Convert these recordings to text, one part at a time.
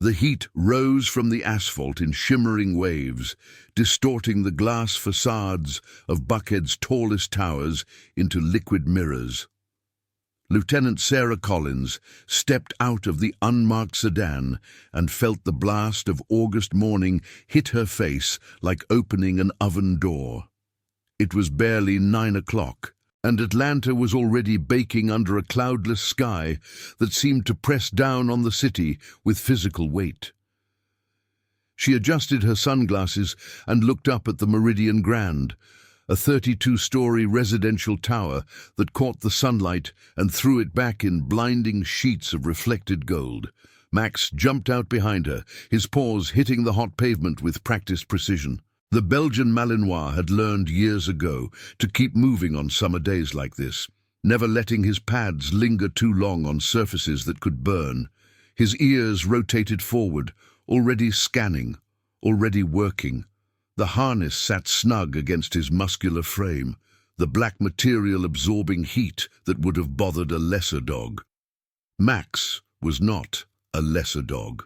The heat rose from the asphalt in shimmering waves, distorting the glass facades of Buckhead's tallest towers into liquid mirrors. Lieutenant Sarah Collins stepped out of the unmarked sedan and felt the blast of August morning hit her face like opening an oven door. It was barely 9 o'clock, and Atlanta was already baking under a cloudless sky that seemed to press down on the city with physical weight. She adjusted her sunglasses and looked up at the Meridian Grand, a 32-story residential tower that caught the sunlight and threw it back in blinding sheets of reflected gold. Max jumped out behind her, his paws hitting the hot pavement with practiced precision. The Belgian Malinois had learned years ago to keep moving on summer days like this, never letting his pads linger too long on surfaces that could burn. His ears rotated forward, already scanning, already working. The harness sat snug against his muscular frame, the black material absorbing heat that would have bothered a lesser dog. Max was not a lesser dog.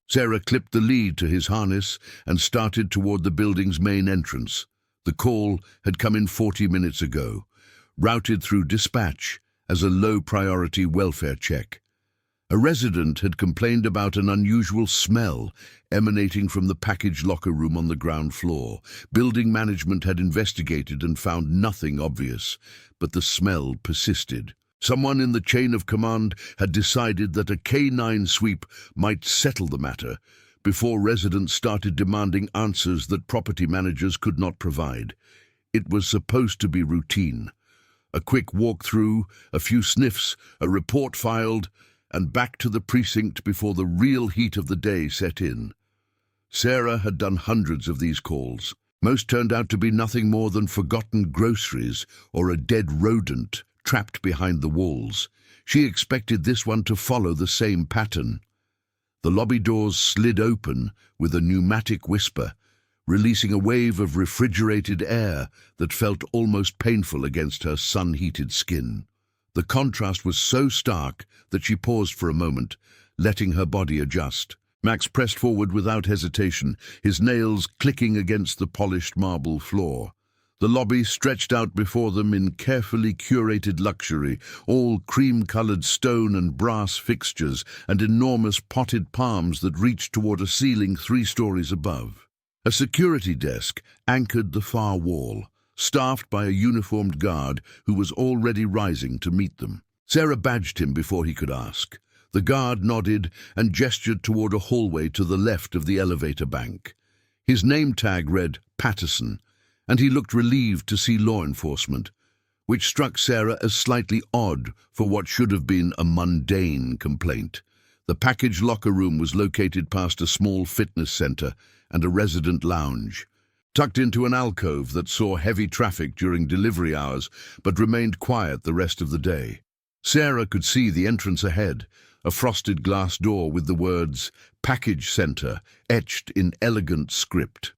Sarah clipped the lead to his harness and started toward the building's main entrance. The call had come in 40 minutes ago, routed through dispatch as a low-priority welfare check. A resident had complained about an unusual smell emanating from the package locker room on the ground floor. Building management had investigated and found nothing obvious, but the smell persisted. Someone in the chain of command had decided that a K-9 sweep might settle the matter before residents started demanding answers that property managers could not provide. It was supposed to be routine. A quick walk through, a few sniffs, a report filed, and back to the precinct before the real heat of the day set in. Sarah had done hundreds of these calls. Most turned out to be nothing more than forgotten groceries or a dead rodent trapped behind the walls. She expected this one to follow the same pattern. The lobby doors slid open with a pneumatic whisper, releasing a wave of refrigerated air that felt almost painful against her sun-heated skin. The contrast was so stark that she paused for a moment, letting her body adjust. Max pressed forward without hesitation, his nails clicking against the polished marble floor. The lobby stretched out before them in carefully curated luxury, all cream-colored stone and brass fixtures and enormous potted palms that reached toward a ceiling 3 stories above. A security desk anchored the far wall, staffed by a uniformed guard who was already rising to meet them. Sarah badged him before he could ask. The guard nodded and gestured toward a hallway to the left of the elevator bank. His name tag read Patterson, and he looked relieved to see law enforcement, which struck Sarah as slightly odd for what should have been a mundane complaint. The package locker room was located past a small fitness center and a resident lounge, tucked into an alcove that saw heavy traffic during delivery hours but remained quiet the rest of the day. Sarah could see the entrance ahead, a frosted glass door with the words "Package Center" etched in elegant script.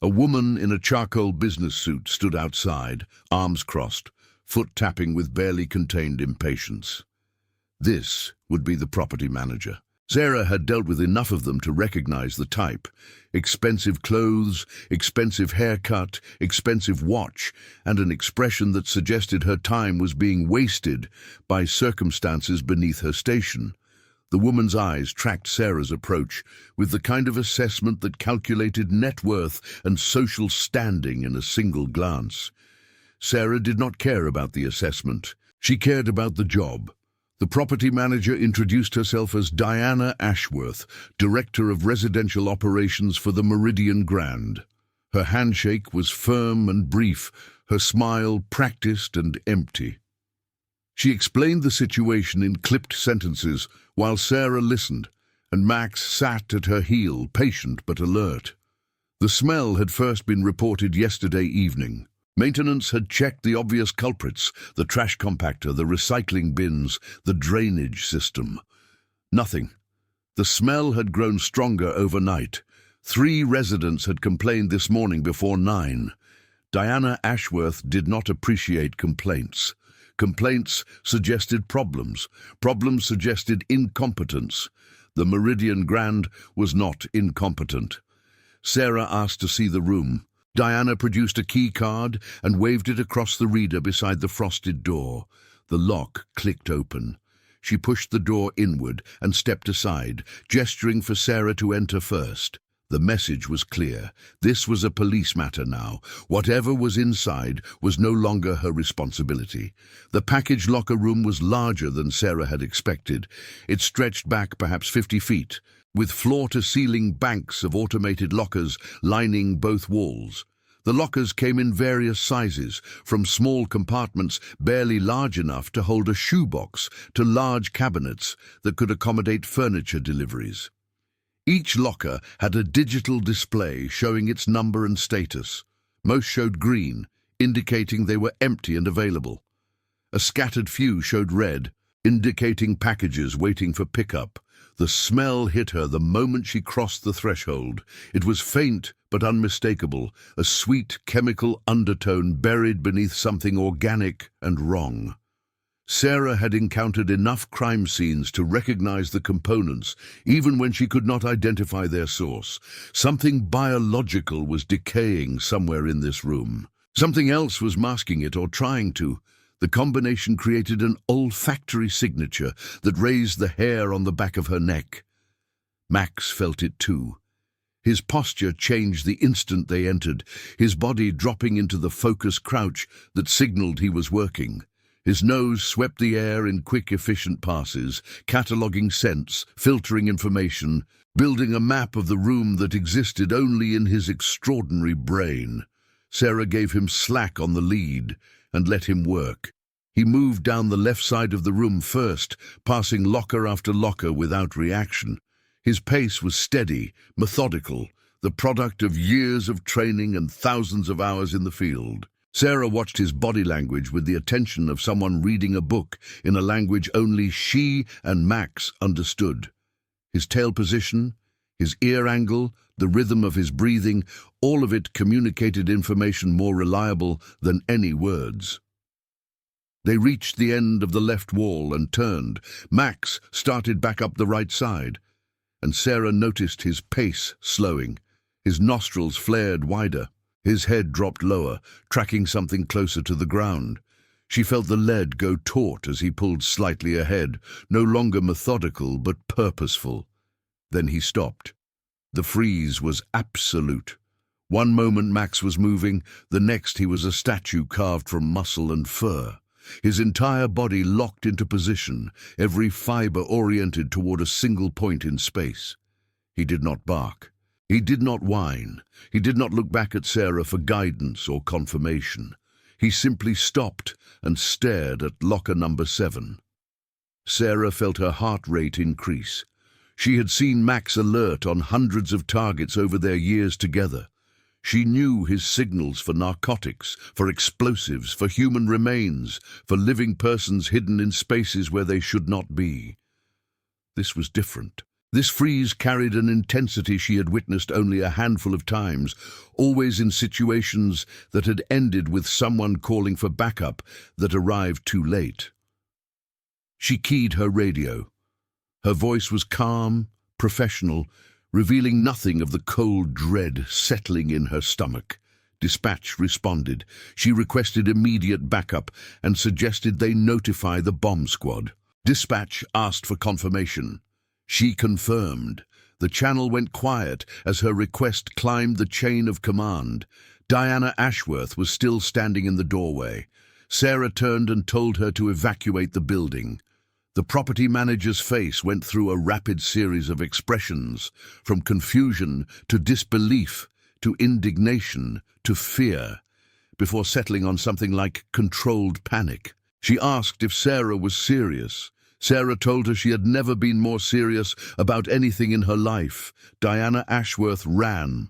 A woman in a charcoal business suit stood outside, arms crossed, foot tapping with barely contained impatience. This would be the property manager. Sarah had dealt with enough of them to recognize the type. Expensive clothes, expensive haircut, expensive watch, and an expression that suggested her time was being wasted by circumstances beneath her station. The woman's eyes tracked Sarah's approach with the kind of assessment that calculated net worth and social standing in a single glance. Sarah did not care about the assessment. She cared about the job. The property manager introduced herself as Diana Ashworth, Director of Residential Operations for the Meridian Grand. Her handshake was firm and brief, her smile practiced and empty. She explained the situation in clipped sentences while Sarah listened, and Max sat at her heel, patient but alert. The smell had first been reported yesterday evening. Maintenance had checked the obvious culprits, the trash compactor, the recycling bins, the drainage system. Nothing. The smell had grown stronger overnight. 3 residents had complained this morning before 9. Diana Ashworth did not appreciate complaints. Complaints suggested problems. Problems suggested incompetence. The Meridian Grand was not incompetent. Sarah asked to see the room. Diana produced a key card and waved it across the reader beside the frosted door. The lock clicked open. She pushed the door inward and stepped aside, gesturing for Sarah to enter first. The message was clear. This was a police matter now. Whatever was inside was no longer her responsibility. The package locker room was larger than Sarah had expected. It stretched back perhaps 50 feet, with floor-to-ceiling banks of automated lockers lining both walls. The lockers came in various sizes, from small compartments barely large enough to hold a shoebox to large cabinets that could accommodate furniture deliveries. Each locker had a digital display showing its number and status. Most showed green, indicating they were empty and available. A scattered few showed red, indicating packages waiting for pickup. The smell hit her the moment she crossed the threshold. It was faint but unmistakable, a sweet chemical undertone buried beneath something organic and wrong. Sarah had encountered enough crime scenes to recognize the components, even when she could not identify their source. Something biological was decaying somewhere in this room. Something else was masking it or trying to. The combination created an olfactory signature that raised the hair on the back of her neck. Max felt it too. His posture changed the instant they entered, his body dropping into the focused crouch that signaled he was working. His nose swept the air in quick, efficient passes, cataloguing scents, filtering information, building a map of the room that existed only in his extraordinary brain. Sarah gave him slack on the lead and let him work. He moved down the left side of the room first, passing locker after locker without reaction. His pace was steady, methodical, the product of years of training and thousands of hours in the field. Sarah watched his body language with the attention of someone reading a book in a language only she and Max understood. His tail position, his ear angle, the rhythm of his breathing, all of it communicated information more reliable than any words. They reached the end of the left wall and turned. Max started back up the right side, and Sarah noticed his pace slowing. His nostrils flared wider. His head dropped lower, tracking something closer to the ground. She felt the lead go taut as he pulled slightly ahead, no longer methodical but purposeful. Then he stopped. The freeze was absolute. One moment Max was moving, the next he was a statue carved from muscle and fur. His entire body locked into position, every fiber oriented toward a single point in space. He did not bark. He did not whine. He did not look back at Sarah for guidance or confirmation. He simply stopped and stared at locker number 7. Sarah felt her heart rate increase. She had seen Max alert on hundreds of targets over their years together. She knew his signals for narcotics, for explosives, for human remains, for living persons hidden in spaces where they should not be. This was different. This freeze carried an intensity she had witnessed only a handful of times, always in situations that had ended with someone calling for backup that arrived too late. She keyed her radio. Her voice was calm, professional, revealing nothing of the cold dread settling in her stomach. Dispatch responded. She requested immediate backup and suggested they notify the bomb squad. Dispatch asked for confirmation. She confirmed. The channel went quiet as her request climbed the chain of command. Diana Ashworth was still standing in the doorway. Sarah turned and told her to evacuate the building. The property manager's face went through a rapid series of expressions, from confusion to disbelief to indignation to fear, before settling on something like controlled panic. She asked if Sarah was serious. Sarah told her she had never been more serious about anything in her life. Diana Ashworth ran.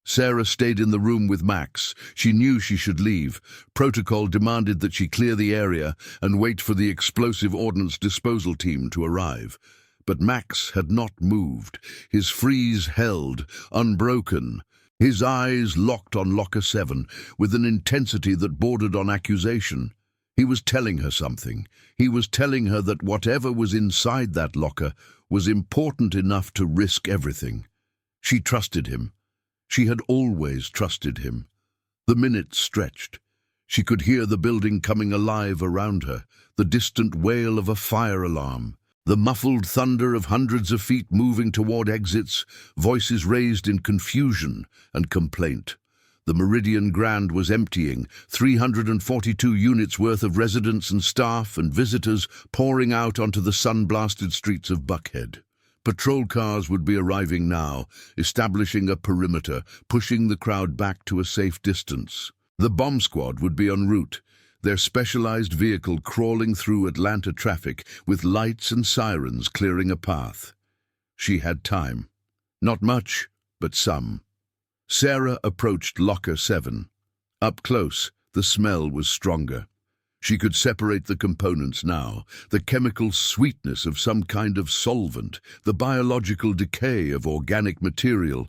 Sarah stayed in the room with Max. She knew she should leave. Protocol demanded that she clear the area and wait for the explosive ordnance disposal team to arrive. But Max had not moved. His freeze held, unbroken. His eyes locked on locker 7 with an intensity that bordered on accusation. He was telling her something. He was telling her that whatever was inside that locker was important enough to risk everything. She trusted him. She had always trusted him. The minutes stretched. She could hear the building coming alive around her, the distant wail of a fire alarm, the muffled thunder of hundreds of feet moving toward exits, voices raised in confusion and complaint. The Meridian Grand was emptying, 342 units worth of residents and staff and visitors pouring out onto the sun-blasted streets of Buckhead. Patrol cars would be arriving now, establishing a perimeter, pushing the crowd back to a safe distance. The bomb squad would be en route, their specialized vehicle crawling through Atlanta traffic with lights and sirens clearing a path. She had time. Not much, but some. Sarah approached Locker 7. Up close, the smell was stronger. She could separate the components now, the chemical sweetness of some kind of solvent, the biological decay of organic material,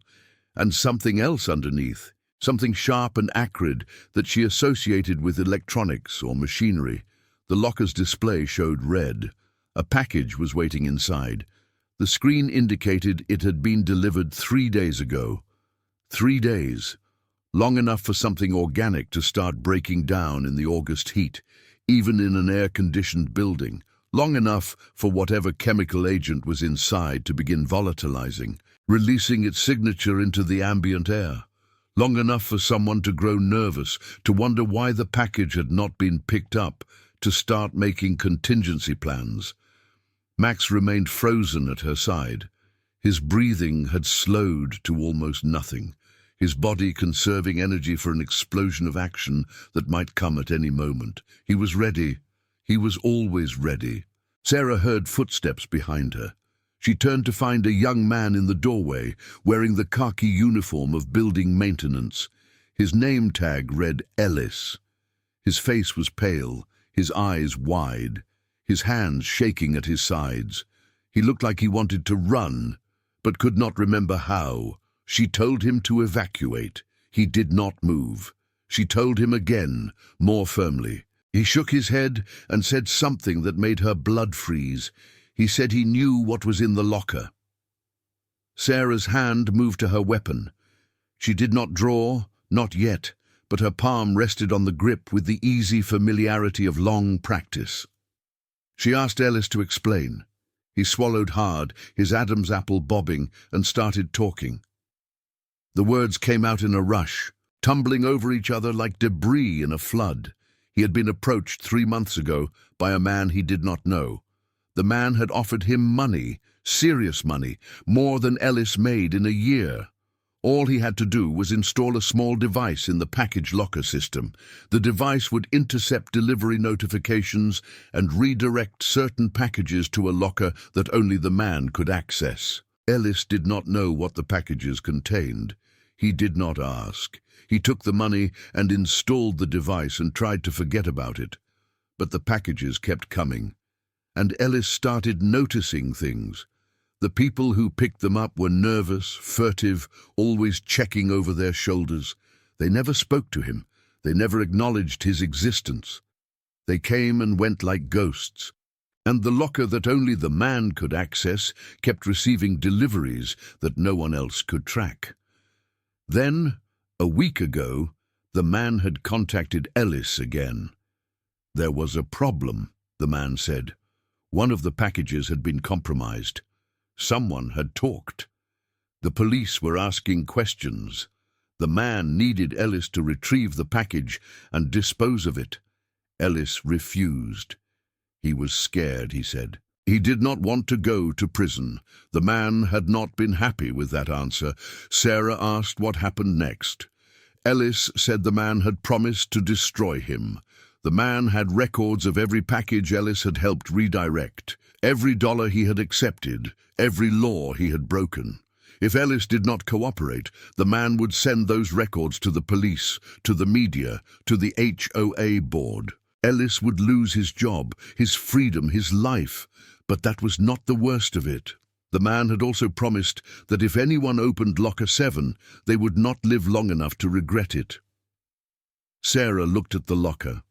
and something else underneath, something sharp and acrid that she associated with electronics or machinery. The locker's display showed red. A package was waiting inside. The screen indicated it had been delivered 3 days ago. 3 days. Long enough for something organic to start breaking down in the August heat, even in an air-conditioned building. Long enough for whatever chemical agent was inside to begin volatilizing, releasing its signature into the ambient air. Long enough for someone to grow nervous, to wonder why the package had not been picked up, to start making contingency plans. Max remained frozen at her side. His breathing had slowed to almost nothing, his body conserving energy for an explosion of action that might come at any moment. He was ready. He was always ready. Sarah heard footsteps behind her. She turned to find a young man in the doorway, wearing the khaki uniform of building maintenance. His name tag read Ellis. His face was pale, his eyes wide, his hands shaking at his sides. He looked like he wanted to run, but could not remember how. She told him to evacuate. He did not move. She told him again, more firmly. He shook his head and said something that made her blood freeze. He said he knew what was in the locker. Sarah's hand moved to her weapon. She did not draw, not yet, but her palm rested on the grip with the easy familiarity of long practice. She asked Ellis to explain. He swallowed hard, his Adam's apple bobbing, and started talking. The words came out in a rush, tumbling over each other like debris in a flood. He had been approached 3 months ago by a man he did not know. The man had offered him money, serious money, more than Ellis made in a year. All he had to do was install a small device in the package locker system. The device would intercept delivery notifications and redirect certain packages to a locker that only the man could access. Ellis did not know what the packages contained. He did not ask. He took the money and installed the device and tried to forget about it. But the packages kept coming. And Ellis started noticing things. The people who picked them up were nervous, furtive, always checking over their shoulders. They never spoke to him. They never acknowledged his existence. They came and went like ghosts. And the locker that only the man could access kept receiving deliveries that no one else could track. Then, a week ago, the man had contacted Ellis again. There was a problem, the man said. One of the packages had been compromised. Someone had talked. The police were asking questions. The man needed Ellis to retrieve the package and dispose of it. Ellis refused. He was scared, he said. He did not want to go to prison. The man had not been happy with that answer. Sarah asked what happened next. Ellis said the man had promised to destroy him. The man had records of every package Ellis had helped redirect, every dollar he had accepted, every law he had broken. If Ellis did not cooperate, the man would send those records to the police, to the media, to the HOA board. Ellis would lose his job, his freedom, his life. But that was not the worst of it. The man had also promised that if anyone opened Locker 7, they would not live long enough to regret it. Sarah looked at the locker.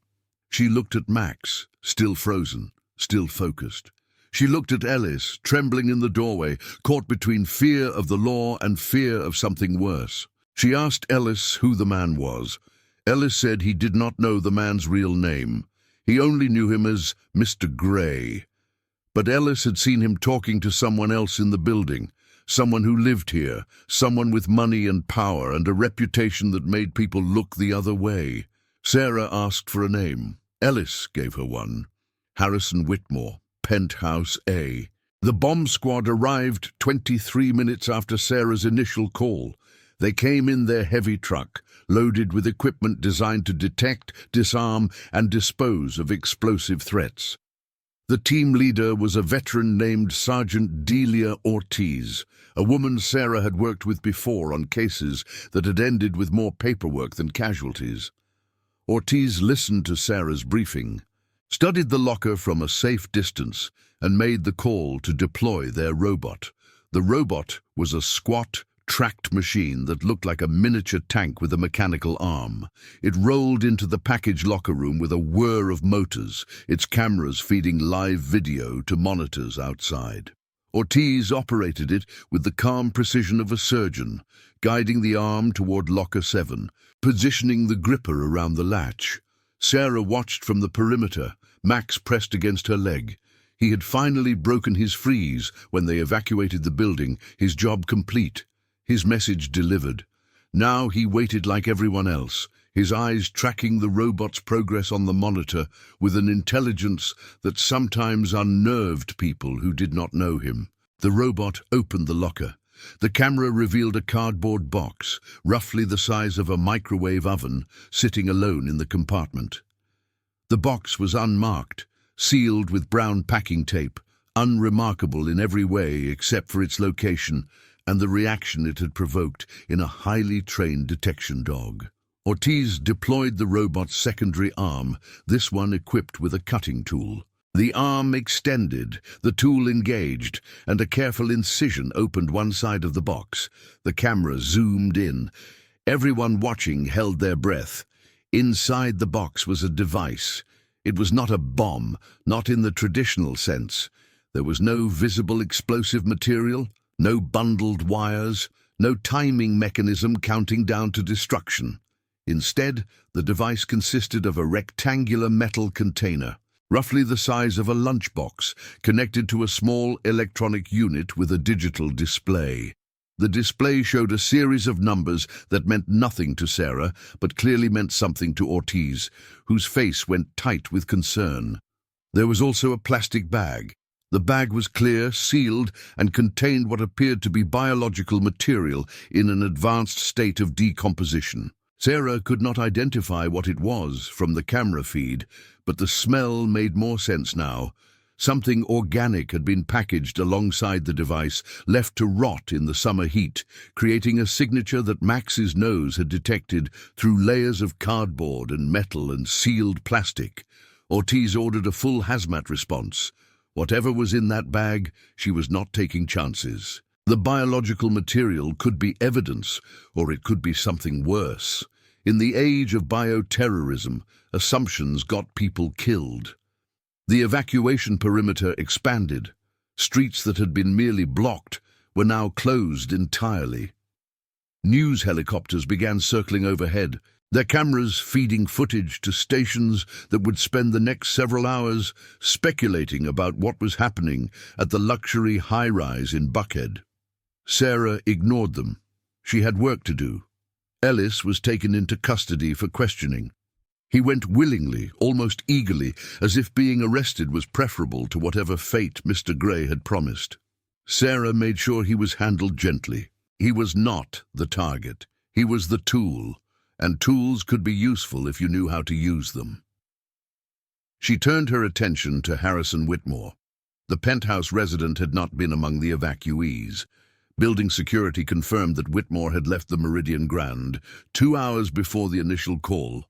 She looked at Max, still frozen, still focused. She looked at Ellis, trembling in the doorway, caught between fear of the law and fear of something worse. She asked Ellis who the man was. Ellis said he did not know the man's real name. He only knew him as Mr. Gray. But Ellis had seen him talking to someone else in the building, someone who lived here, someone with money and power and a reputation that made people look the other way. Sarah asked for a name. Ellis gave her one. Harrison Whitmore, Penthouse A. The bomb squad arrived 23 minutes after Sarah's initial call. They came in their heavy truck, loaded with equipment designed to detect, disarm, and dispose of explosive threats. The team leader was a veteran named Sergeant Delia Ortiz, a woman Sarah had worked with before on cases that had ended with more paperwork than casualties. Ortiz listened to Sarah's briefing, studied the locker from a safe distance, and made the call to deploy their robot. The robot was a squat, tracked machine that looked like a miniature tank with a mechanical arm. It rolled into the package locker room with a whir of motors, its cameras feeding live video to monitors outside. Ortiz operated it with the calm precision of a surgeon, guiding the arm toward Locker 7, positioning the gripper around the latch. Sarah watched from the perimeter, Max pressed against her leg. He had finally broken his freeze when they evacuated the building, his job complete. His message delivered. Now he waited like everyone else, his eyes tracking the robot's progress on the monitor with an intelligence that sometimes unnerved people who did not know him. The robot opened the locker. The camera revealed a cardboard box, roughly the size of a microwave oven, sitting alone in the compartment. The box was unmarked, sealed with brown packing tape, unremarkable in every way except for its location and the reaction it had provoked in a highly trained detection dog. Ortiz deployed the robot's secondary arm, this one equipped with a cutting tool. The arm extended, the tool engaged, and a careful incision opened one side of the box. The camera zoomed in. Everyone watching held their breath. Inside the box was a device. It was not a bomb, not in the traditional sense. There was no visible explosive material, no bundled wires, no timing mechanism counting down to destruction. Instead, the device consisted of a rectangular metal container, roughly the size of a lunchbox, connected to a small electronic unit with a digital display. The display showed a series of numbers that meant nothing to Sarah, but clearly meant something to Ortiz, whose face went tight with concern. There was also a plastic bag. The bag was clear, sealed, and contained what appeared to be biological material in an advanced state of decomposition. Sarah could not identify what it was from the camera feed, but the smell made more sense now. Something organic had been packaged alongside the device, left to rot in the summer heat, creating a signature that Max's nose had detected through layers of cardboard and metal and sealed plastic. Ortiz ordered a full hazmat response. Whatever was in that bag, she was not taking chances. The biological material could be evidence, or it could be something worse. In the age of bioterrorism, assumptions got people killed. The evacuation perimeter expanded. Streets that had been merely blocked were now closed entirely. News helicopters began circling overhead, their cameras feeding footage to stations that would spend the next several hours speculating about what was happening at the luxury high-rise in Buckhead. Sarah ignored them. She had work to do. Ellis was taken into custody for questioning. He went willingly, almost eagerly, as if being arrested was preferable to whatever fate Mr. Gray had promised. Sarah made sure he was handled gently. He was not the target. He was the tool. And tools could be useful if you knew how to use them. She turned her attention to Harrison Whitmore. The penthouse resident had not been among the evacuees. Building security confirmed that Whitmore had left the Meridian Grand 2 hours before the initial call,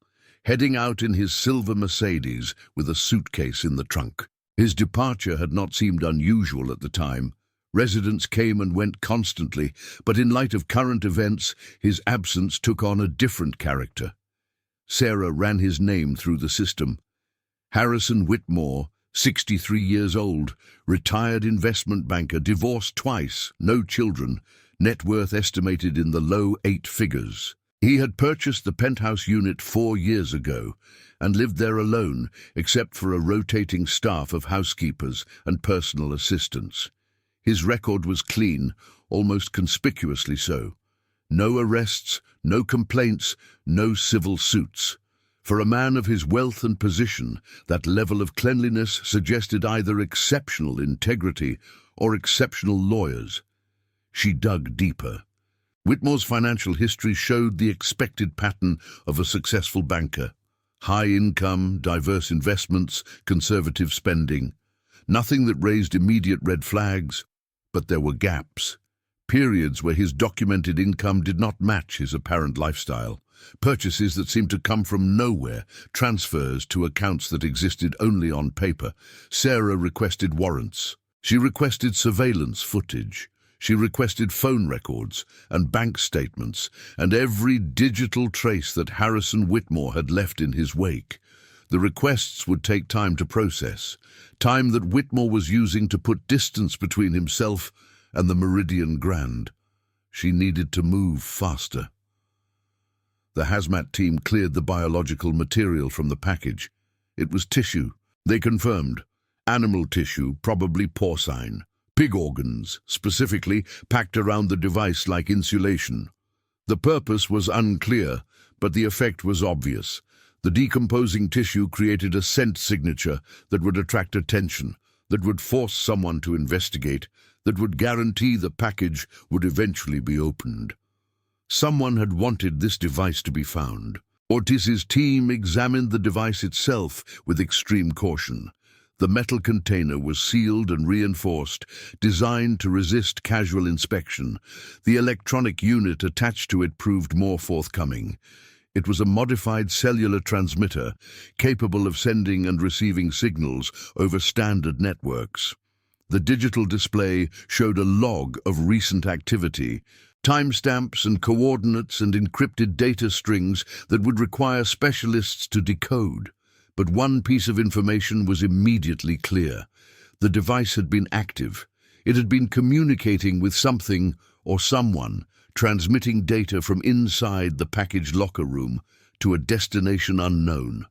heading out in his silver Mercedes with a suitcase in the trunk. His departure had not seemed unusual at the time. Residents came and went constantly, but in light of current events, his absence took on a different character. Sarah ran his name through the system. Harrison Whitmore, 63 years old, retired investment banker, divorced twice, no children, net worth estimated in the low 8 figures. He had purchased the penthouse unit 4 years ago and lived there alone, except for a rotating staff of housekeepers and personal assistants. His record was clean, almost conspicuously so. No arrests, no complaints, no civil suits. For a man of his wealth and position, that level of cleanliness suggested either exceptional integrity or exceptional lawyers. She dug deeper. Whitmore's financial history showed the expected pattern of a successful banker. High income, diverse investments, conservative spending. Nothing that raised immediate red flags, but there were gaps. Periods where his documented income did not match his apparent lifestyle. Purchases that seemed to come from nowhere, transfers to accounts that existed only on paper. Sarah requested warrants. She requested surveillance footage. She requested phone records and bank statements and every digital trace that Harrison Whitmore had left in his wake. The requests would take time to process, time that Whitmore was using to put distance between himself and the Meridian Grand. She needed to move faster. The hazmat team cleared the biological material from the package. It was tissue. They confirmed. Animal tissue, probably porcine. Pig organs, specifically, packed around the device like insulation. The purpose was unclear, but the effect was obvious. The decomposing tissue created a scent signature that would attract attention, that would force someone to investigate, that would guarantee the package would eventually be opened. Someone had wanted this device to be found. Ortiz's team examined the device itself with extreme caution. The metal container was sealed and reinforced, designed to resist casual inspection. The electronic unit attached to it proved more forthcoming. It was a modified cellular transmitter, capable of sending and receiving signals over standard networks. The digital display showed a log of recent activity, timestamps and coordinates and encrypted data strings that would require specialists to decode. But one piece of information was immediately clear. The device had been active. It had been communicating with something or someone, transmitting data from inside the package locker room to a destination unknown.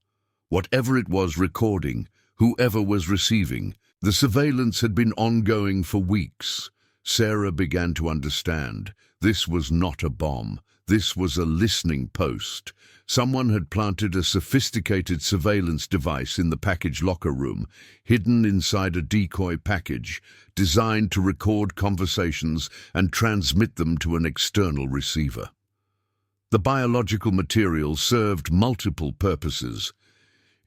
Whatever it was recording, whoever was receiving, the surveillance had been ongoing for weeks. Sarah began to understand. This was not a bomb. This was a listening post. Someone had planted a sophisticated surveillance device in the package locker room, hidden inside a decoy package, designed to record conversations and transmit them to an external receiver. The biological material served multiple purposes.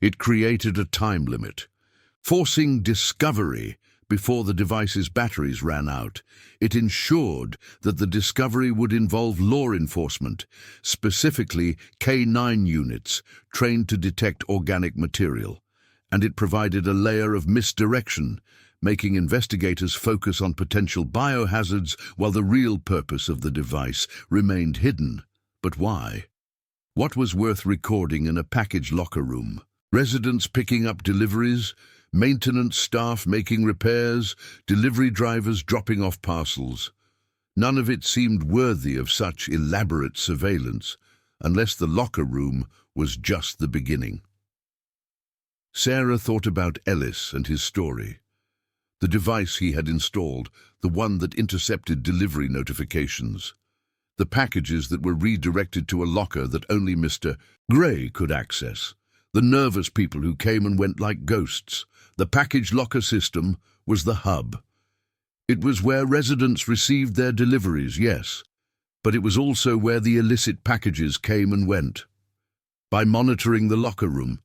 It created a time limit, forcing discovery before the device's batteries ran out. It ensured that the discovery would involve law enforcement, specifically K-9 units trained to detect organic material. And it provided a layer of misdirection, making investigators focus on potential biohazards while the real purpose of the device remained hidden. But why? What was worth recording in a package locker room? Residents picking up deliveries, maintenance staff making repairs, delivery drivers dropping off parcels. None of it seemed worthy of such elaborate surveillance, unless the locker room was just the beginning. Sarah thought about Ellis and his story. The device he had installed, the one that intercepted delivery notifications. The packages that were redirected to a locker that only Mr. Gray could access. The nervous people who came and went like ghosts. The package locker system was the hub. It was where residents received their deliveries, yes, but it was also where the illicit packages came and went. By monitoring the locker room,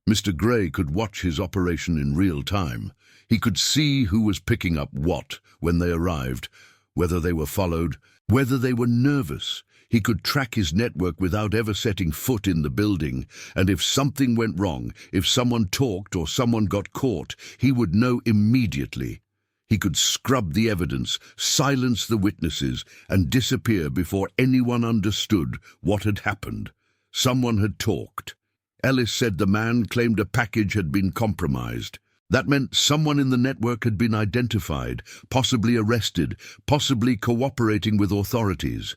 Mr. Gray could watch his operation in real time. He could see who was picking up what when they arrived, whether they were followed, whether they were nervous. He could track his network without ever setting foot in the building, and if something went wrong, if someone talked or someone got caught, he would know immediately. He could scrub the evidence, silence the witnesses, and disappear before anyone understood what had happened. Someone had talked. Ellis said the man claimed a package had been compromised. That meant someone in the network had been identified, possibly arrested, possibly cooperating with authorities.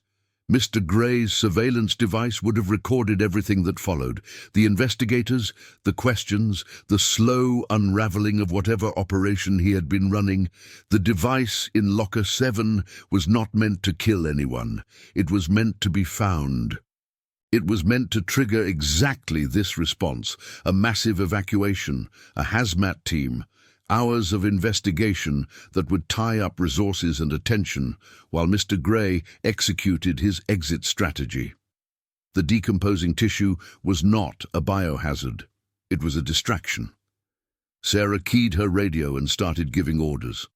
Mr. Gray's surveillance device would have recorded everything that followed. The investigators, the questions, the slow unraveling of whatever operation he had been running. The device in Locker 7 was not meant to kill anyone. It was meant to be found. It was meant to trigger exactly this response: a massive evacuation, a hazmat team, hours of investigation that would tie up resources and attention while Mr. Gray executed his exit strategy. The decomposing tissue was not a biohazard. It was a distraction. Sarah keyed her radio and started giving orders.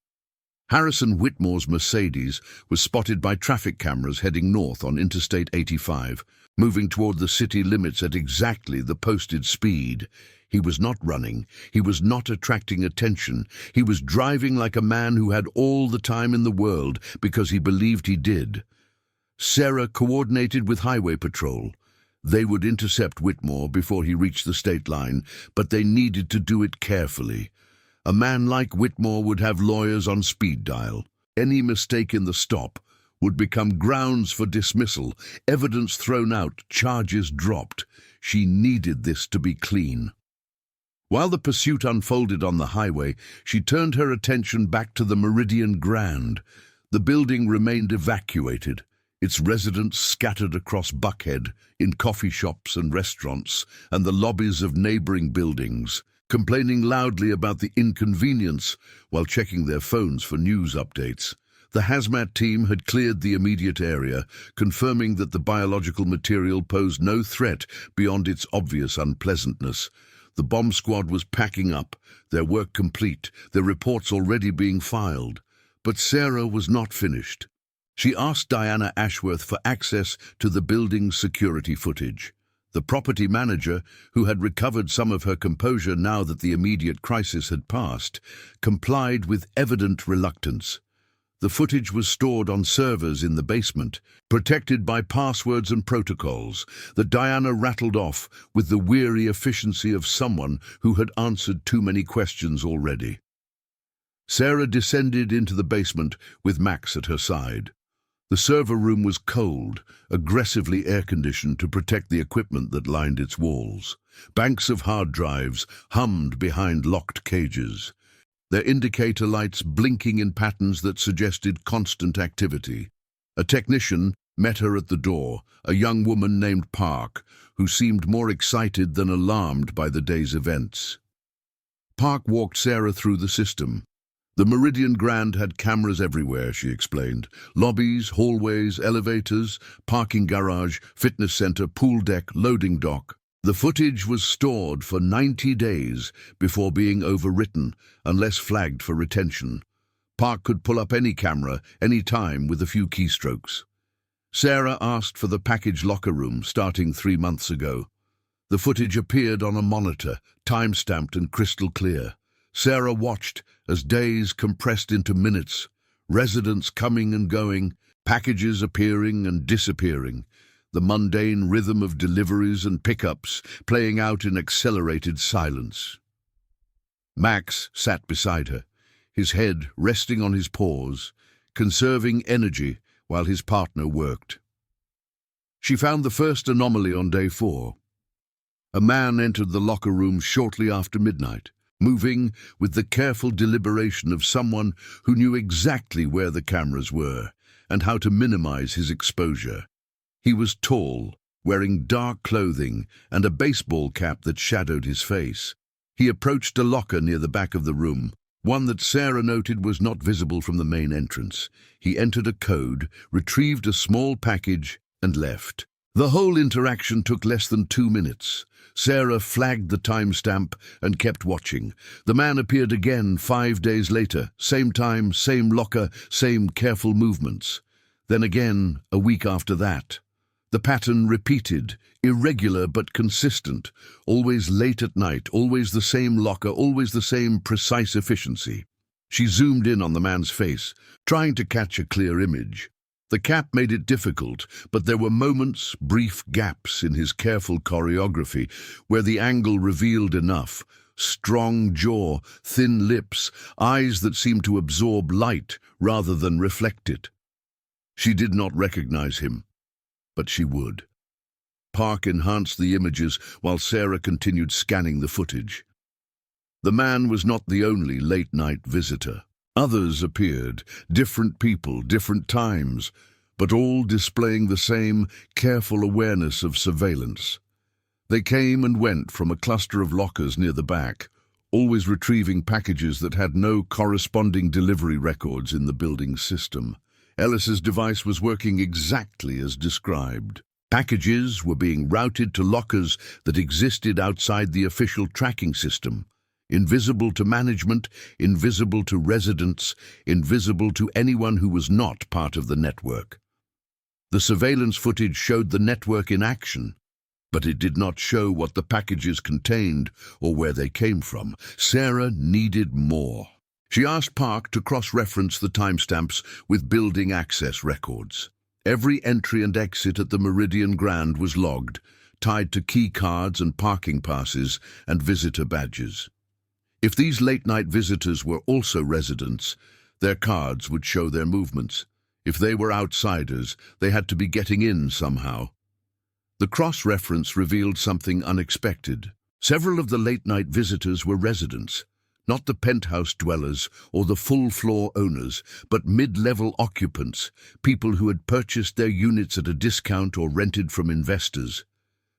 Harrison Whitmore's Mercedes was spotted by traffic cameras heading north on Interstate 85, moving toward the city limits at exactly the posted speed. He was not running. He was not attracting attention. He was driving like a man who had all the time in the world because he believed he did. Sarah coordinated with Highway Patrol. They would intercept Whitmore before he reached the state line, but they needed to do it carefully. A man like Whitmore would have lawyers on speed dial. Any mistake in the stop would become grounds for dismissal, evidence thrown out, charges dropped. She needed this to be clean. While the pursuit unfolded on the highway, she turned her attention back to the Meridian Grand. The building remained evacuated, its residents scattered across Buckhead, in coffee shops and restaurants, and the lobbies of neighboring buildings, complaining loudly about the inconvenience while checking their phones for news updates. The hazmat team had cleared the immediate area, confirming that the biological material posed no threat beyond its obvious unpleasantness. The bomb squad was packing up, their work complete, their reports already being filed. But Sarah was not finished. She asked Diana Ashworth for access to the building's security footage. The property manager, who had recovered some of her composure now that the immediate crisis had passed, complied with evident reluctance. The footage was stored on servers in the basement, protected by passwords and protocols that Diana rattled off with the weary efficiency of someone who had answered too many questions already. Sarah descended into the basement with Max at her side. The server room was cold, aggressively air-conditioned to protect the equipment that lined its walls. Banks of hard drives hummed behind locked cages, their indicator lights blinking in patterns that suggested constant activity. A technician met her at the door, a young woman named Park, who seemed more excited than alarmed by the day's events. Park walked Sarah through the system. The Meridian Grand had cameras everywhere, she explained. Lobbies, hallways, elevators, parking garage, fitness center, pool deck, loading dock. The footage was stored for 90 days before being overwritten, unless flagged for retention. Park could pull up any camera, any time, with a few keystrokes. Sarah asked for the package locker room starting 3 months ago. The footage appeared on a monitor, time-stamped and crystal clear. Sarah watched as days compressed into minutes, residents coming and going, packages appearing and disappearing, the mundane rhythm of deliveries and pickups playing out in accelerated silence. Max sat beside her, his head resting on his paws, conserving energy while his partner worked. She found the first anomaly on day 4. A man entered the locker room shortly after midnight, moving with the careful deliberation of someone who knew exactly where the cameras were and how to minimize his exposure. He was tall, wearing dark clothing and a baseball cap that shadowed his face. He approached a locker near the back of the room, one that Sarah noted was not visible from the main entrance. He entered a code, retrieved a small package, and left. The whole interaction took less than 2 minutes. Sarah flagged the timestamp and kept watching. The man appeared again 5 days later, same time, same locker, same careful movements. Then again, a week after that. The pattern repeated, irregular but consistent, always late at night, always the same locker, always the same precise efficiency. She zoomed in on the man's face, trying to catch a clear image. The cap made it difficult, but there were moments, brief gaps in his careful choreography, where the angle revealed enough, strong jaw, thin lips, eyes that seemed to absorb light rather than reflect it. She did not recognize him, but she would. Park enhanced the images while Sarah continued scanning the footage. The man was not the only late-night visitor. Others appeared, different people, different times, but all displaying the same careful awareness of surveillance. They came and went from a cluster of lockers near the back, always retrieving packages that had no corresponding delivery records in the building's system. Ellis's device was working exactly as described. Packages were being routed to lockers that existed outside the official tracking system. Invisible to management, invisible to residents, invisible to anyone who was not part of the network. The surveillance footage showed the network in action, but it did not show what the packages contained or where they came from. Sarah needed more. She asked Park to cross-reference the timestamps with building access records. Every entry and exit at the Meridian Grand was logged, tied to key cards and parking passes and visitor badges. If these late-night visitors were also residents, their cards would show their movements. If they were outsiders, they had to be getting in somehow. The cross-reference revealed something unexpected. Several of the late-night visitors were residents, not the penthouse dwellers or the full-floor owners, but mid-level occupants, people who had purchased their units at a discount or rented from investors.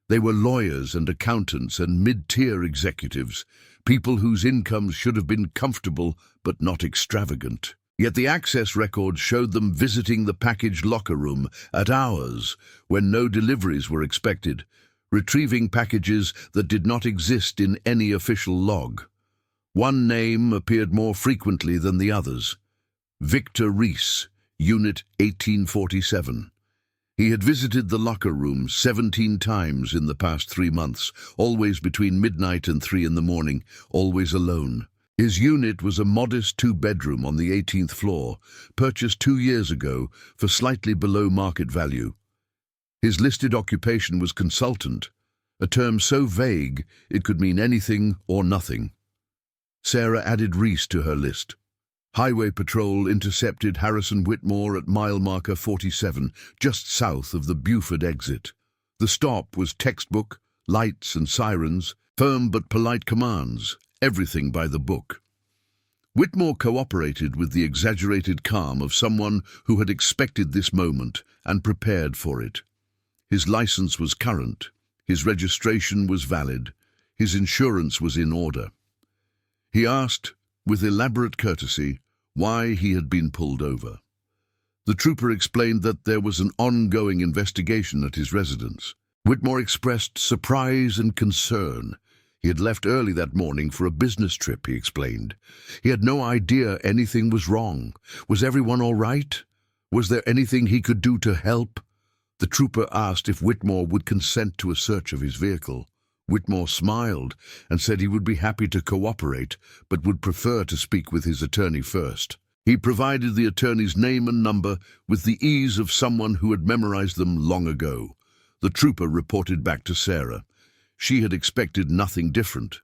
They were lawyers and accountants and mid-tier executives, people whose incomes should have been comfortable but not extravagant. Yet the access records showed them visiting the package locker room at hours when no deliveries were expected, retrieving packages that did not exist in any official log. One name appeared more frequently than the others: Victor Reese, Unit 1847. He had visited the locker room 17 times in the past 3 months, always between midnight and 3 in the morning, always alone. His unit was a modest 2-bedroom on the 18th floor, purchased 2 years ago for slightly below market value. His listed occupation was consultant, a term so vague it could mean anything or nothing. Sarah added Reese to her list. Highway patrol intercepted Harrison Whitmore at mile marker 47, just south of the Buford exit. The stop was textbook, lights and sirens, firm but polite commands, everything by the book. Whitmore cooperated with the exaggerated calm of someone who had expected this moment and prepared for it. His license was current, his registration was valid, his insurance was in order. He asked, with elaborate courtesy, why he had been pulled over. The trooper explained that there was an ongoing investigation at his residence. Whitmore expressed surprise and concern. He had left early that morning for a business trip, he explained. He had no idea anything was wrong. Was everyone all right? Was there anything he could do to help? The trooper asked if Whitmore would consent to a search of his vehicle. Whitmore smiled and said he would be happy to cooperate, but would prefer to speak with his attorney first. He provided the attorney's name and number with the ease of someone who had memorized them long ago. The trooper reported back to Sarah. She had expected nothing different.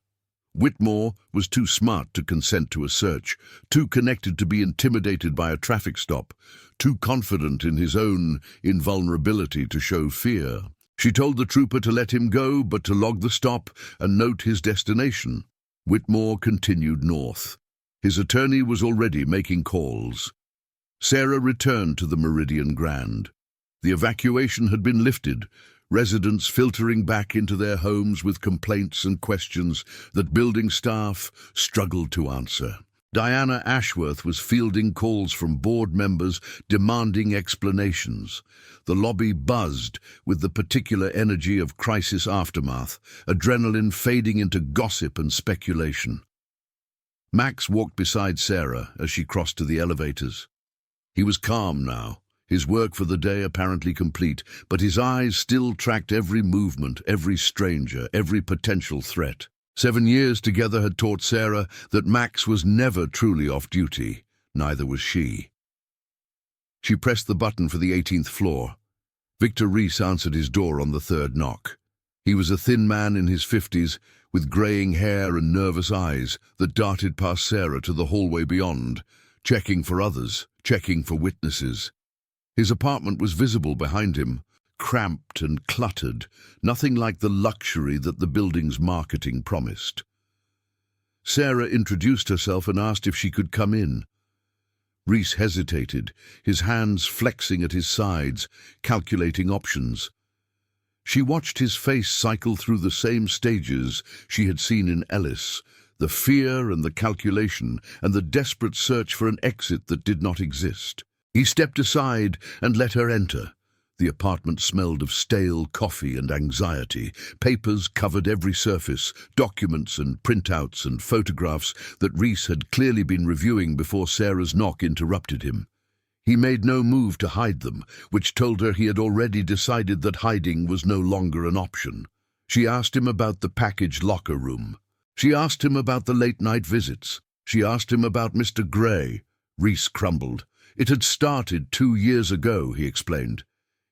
Whitmore was too smart to consent to a search, too connected to be intimidated by a traffic stop, too confident in his own invulnerability to show fear. She told the trooper to let him go, but to log the stop and note his destination. Whitmore continued north. His attorney was already making calls. Sarah returned to the Meridian Grand. The evacuation had been lifted, residents filtering back into their homes with complaints and questions that building staff struggled to answer. Diana Ashworth was fielding calls from board members demanding explanations. The lobby buzzed with the particular energy of crisis aftermath, adrenaline fading into gossip and speculation. Max walked beside Sarah as she crossed to the elevators. He was calm now, his work for the day apparently complete, but his eyes still tracked every movement, every stranger, every potential threat. 7 years together had taught Sarah that Max was never truly off duty, neither was she. She pressed the button for the 18th floor. Victor Reese answered his door on the 3rd knock. He was a thin man in his 50s, with greying hair and nervous eyes that darted past Sarah to the hallway beyond, checking for others, checking for witnesses. His apartment was visible behind him, cramped and cluttered, nothing like the luxury that the building's marketing promised. Sarah introduced herself and asked if she could come in. Reese hesitated, his hands flexing at his sides, calculating options. She watched his face cycle through the same stages she had seen in Ellis, the fear and the calculation and the desperate search for an exit that did not exist. He stepped aside and let her enter. The apartment smelled of stale coffee and anxiety. Papers covered every surface, documents and printouts and photographs that Reese had clearly been reviewing before Sarah's knock interrupted him. He made no move to hide them, which told her he had already decided that hiding was no longer an option. She asked him about the packaged locker room. She asked him about the late-night visits. She asked him about Mr. Gray. Reese crumbled. It had started 2 years ago, he explained.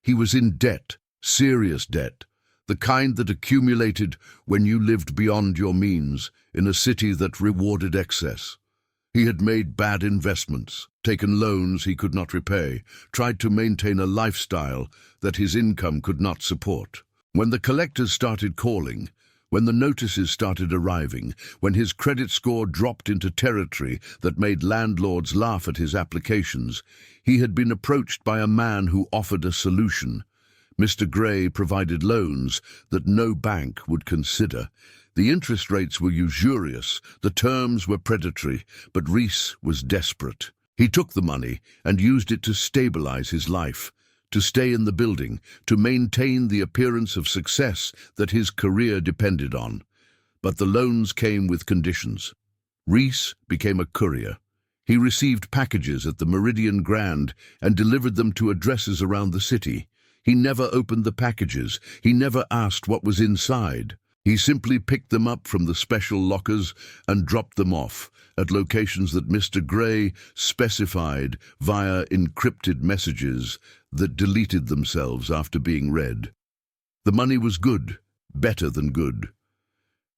He was in debt, serious debt, the kind that accumulated when you lived beyond your means in a city that rewarded excess. He had made bad investments, taken loans he could not repay, tried to maintain a lifestyle that his income could not support. When the collectors started calling, when the notices started arriving, when his credit score dropped into territory that made landlords laugh at his applications, he had been approached by a man who offered a solution. Mr. Gray provided loans that no bank would consider. The interest rates were usurious, the terms were predatory, but Reese was desperate. He took the money and used it to stabilize his life, to stay in the building, to maintain the appearance of success that his career depended on. But the loans came with conditions. Reese became a courier. He received packages at the Meridian Grand and delivered them to addresses around the city. He never opened the packages. He never asked what was inside. He simply picked them up from the special lockers and dropped them off at locations that Mr. Gray specified via encrypted messages that deleted themselves after being read. The money was good, better than good.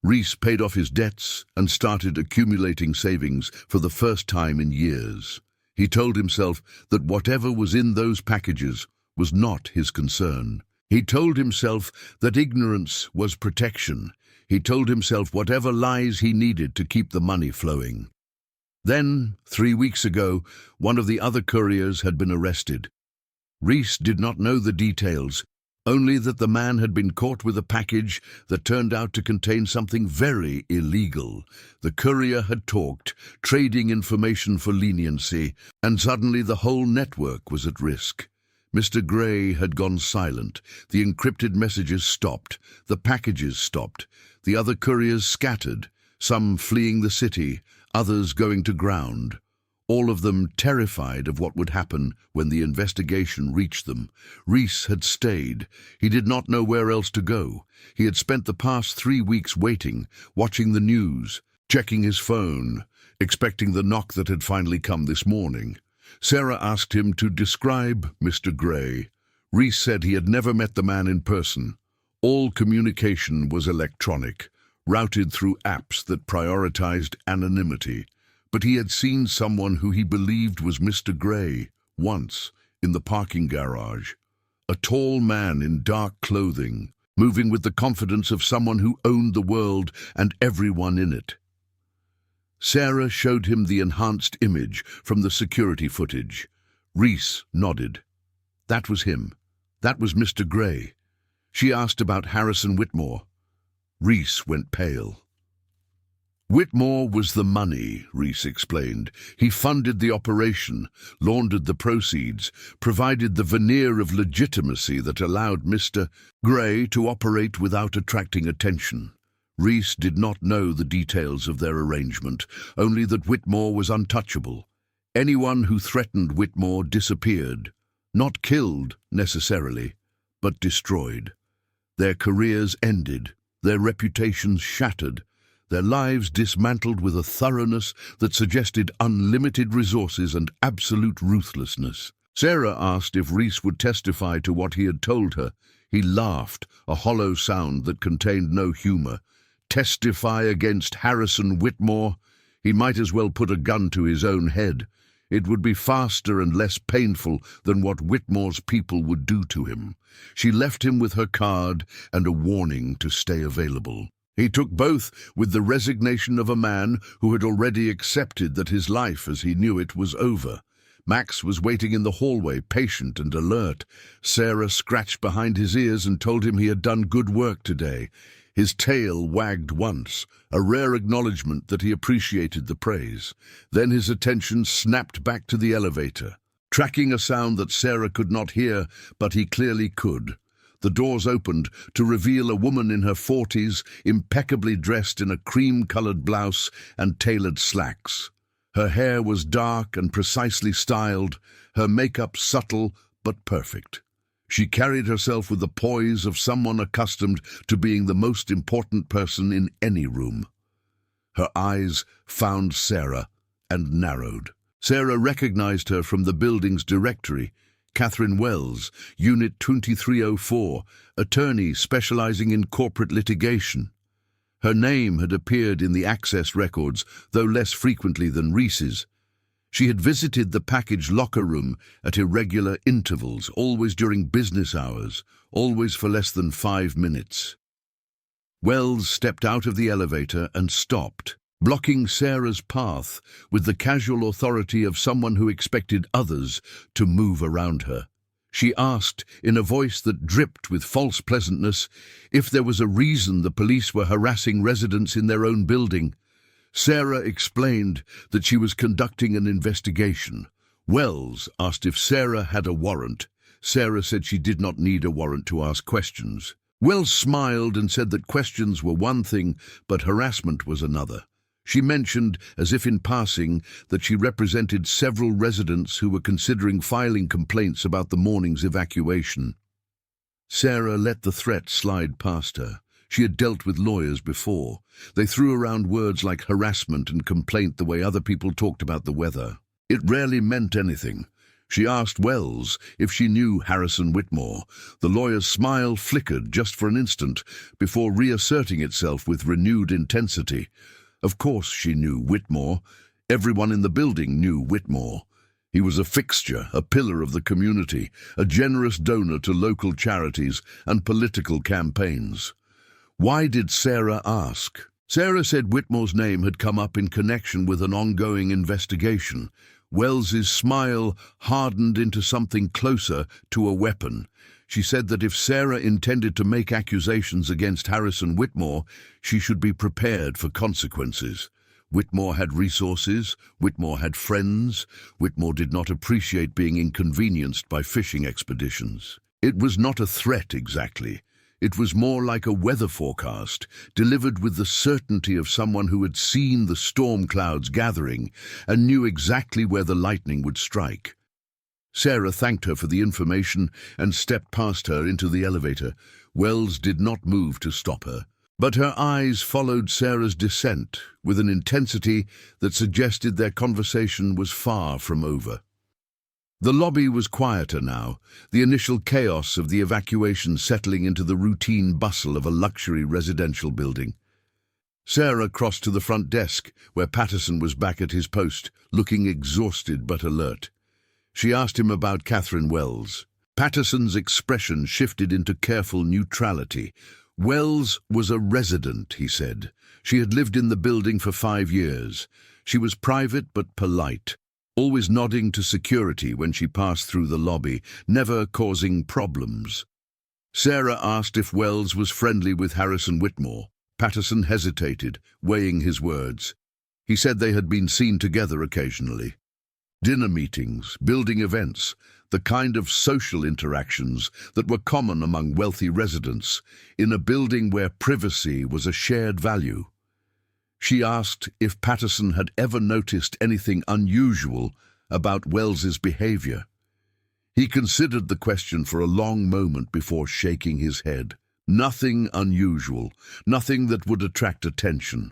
Reese paid off his debts and started accumulating savings for the first time in years. He told himself that whatever was in those packages was not his concern. He told himself that ignorance was protection. He told himself whatever lies he needed to keep the money flowing. Then, 3 weeks ago, one of the other couriers had been arrested. Reese did not know the details, only that the man had been caught with a package that turned out to contain something very illegal. The courier had talked, trading information for leniency, and suddenly the whole network was at risk. Mr. Gray had gone silent. The encrypted messages stopped. The packages stopped. The other couriers scattered, some fleeing the city, others going to ground. All of them terrified of what would happen when the investigation reached them. Reese had stayed. He did not know where else to go. He had spent the past 3 weeks waiting, watching the news, checking his phone, expecting the knock that had finally come this morning. Sarah asked him to describe Mr. Gray. Reese said he had never met the man in person. All communication was electronic, routed through apps that prioritized anonymity. But he had seen someone who he believed was Mr. Gray once in the parking garage. A tall man in dark clothing, moving with the confidence of someone who owned the world and everyone in it. Sarah showed him the enhanced image from the security footage. Reese nodded. That was him. That was Mr. Gray. She asked about Harrison Whitmore. Reese went pale. Whitmore was the money, Reese explained. He funded the operation, laundered the proceeds, provided the veneer of legitimacy that allowed Mr. Gray to operate without attracting attention. Reese did not know the details of their arrangement, only that Whitmore was untouchable. Anyone who threatened Whitmore disappeared, not killed necessarily, but destroyed. Their careers ended, their reputations shattered, their lives dismantled with a thoroughness that suggested unlimited resources and absolute ruthlessness. Sarah asked if Reese would testify to what he had told her. He laughed, a hollow sound that contained no humor. testify against Harrison Whitmore? He might as well put a gun to his own head. It would be faster and less painful than what Whitmore's people would do to him. She left him with her card and a warning to stay available. He took both with the resignation of a man who had already accepted that his life as he knew it was over. Max was waiting in the hallway, patient and alert. Sarah scratched behind his ears and told him he had done good work today. His tail wagged once, a rare acknowledgement that he appreciated the praise. Then his attention snapped back to the elevator, tracking a sound that Sarah could not hear, but he clearly could. The doors opened to reveal a woman in her 40s, impeccably dressed in a cream-colored blouse and tailored slacks. Her hair was dark and precisely styled, her makeup subtle but perfect. She carried herself with the poise of someone accustomed to being the most important person in any room. Her eyes found Sarah and narrowed. Sarah recognized her from the building's directory. Catherine Wells, Unit 2304, attorney specializing in corporate litigation. Her name had appeared in the access records, though less frequently than Reese's. She had visited the package locker room at irregular intervals, always during business hours, always for less than 5 minutes. Wells stepped out of the elevator and stopped, blocking Sarah's path with the casual authority of someone who expected others to move around her. She asked, in a voice that dripped with false pleasantness, if there was a reason the police were harassing residents in their own building. Sarah explained that she was conducting an investigation. Wells asked if Sarah had a warrant. Sarah said she did not need a warrant to ask questions. Wells smiled and said that questions were one thing, but harassment was another. She mentioned, as if in passing, that she represented several residents who were considering filing complaints about the morning's evacuation. Sarah let the threat slide past her. She had dealt with lawyers before. They threw around words like harassment and complaint the way other people talked about the weather. It rarely meant anything. She asked Wells if she knew Harrison Whitmore. The lawyer's smile flickered just for an instant before reasserting itself with renewed intensity. Of course she knew Whitmore. Everyone in the building knew Whitmore. He was a fixture, a pillar of the community, a generous donor to local charities and political campaigns. Why did Sarah ask? Sarah said Whitmore's name had come up in connection with an ongoing investigation. Wells's smile hardened into something closer to a weapon. She said that if Sarah intended to make accusations against Harrison Whitmore, she should be prepared for consequences. Whitmore had resources, Whitmore had friends, Whitmore did not appreciate being inconvenienced by fishing expeditions. It was not a threat exactly. It was more like a weather forecast, delivered with the certainty of someone who had seen the storm clouds gathering and knew exactly where the lightning would strike. Sarah thanked her for the information and stepped past her into the elevator. Wells did not move to stop her, but her eyes followed Sarah's descent with an intensity that suggested their conversation was far from over. The lobby was quieter now, the initial chaos of the evacuation settling into the routine bustle of a luxury residential building. Sarah crossed to the front desk, where Patterson was back at his post, looking exhausted but alert. She asked him about Catherine Wells. Patterson's expression shifted into careful neutrality. Wells was a resident, he said. She had lived in the building for 5 years. She was private but polite, always nodding to security when she passed through the lobby, never causing problems. Sarah asked if Wells was friendly with Harrison Whitmore. Patterson hesitated, weighing his words. He said they had been seen together occasionally. Dinner meetings, building events, the kind of social interactions that were common among wealthy residents in a building where privacy was a shared value. She asked if Patterson had ever noticed anything unusual about Wells's behavior. He considered the question for a long moment before shaking his head. Nothing unusual, nothing that would attract attention.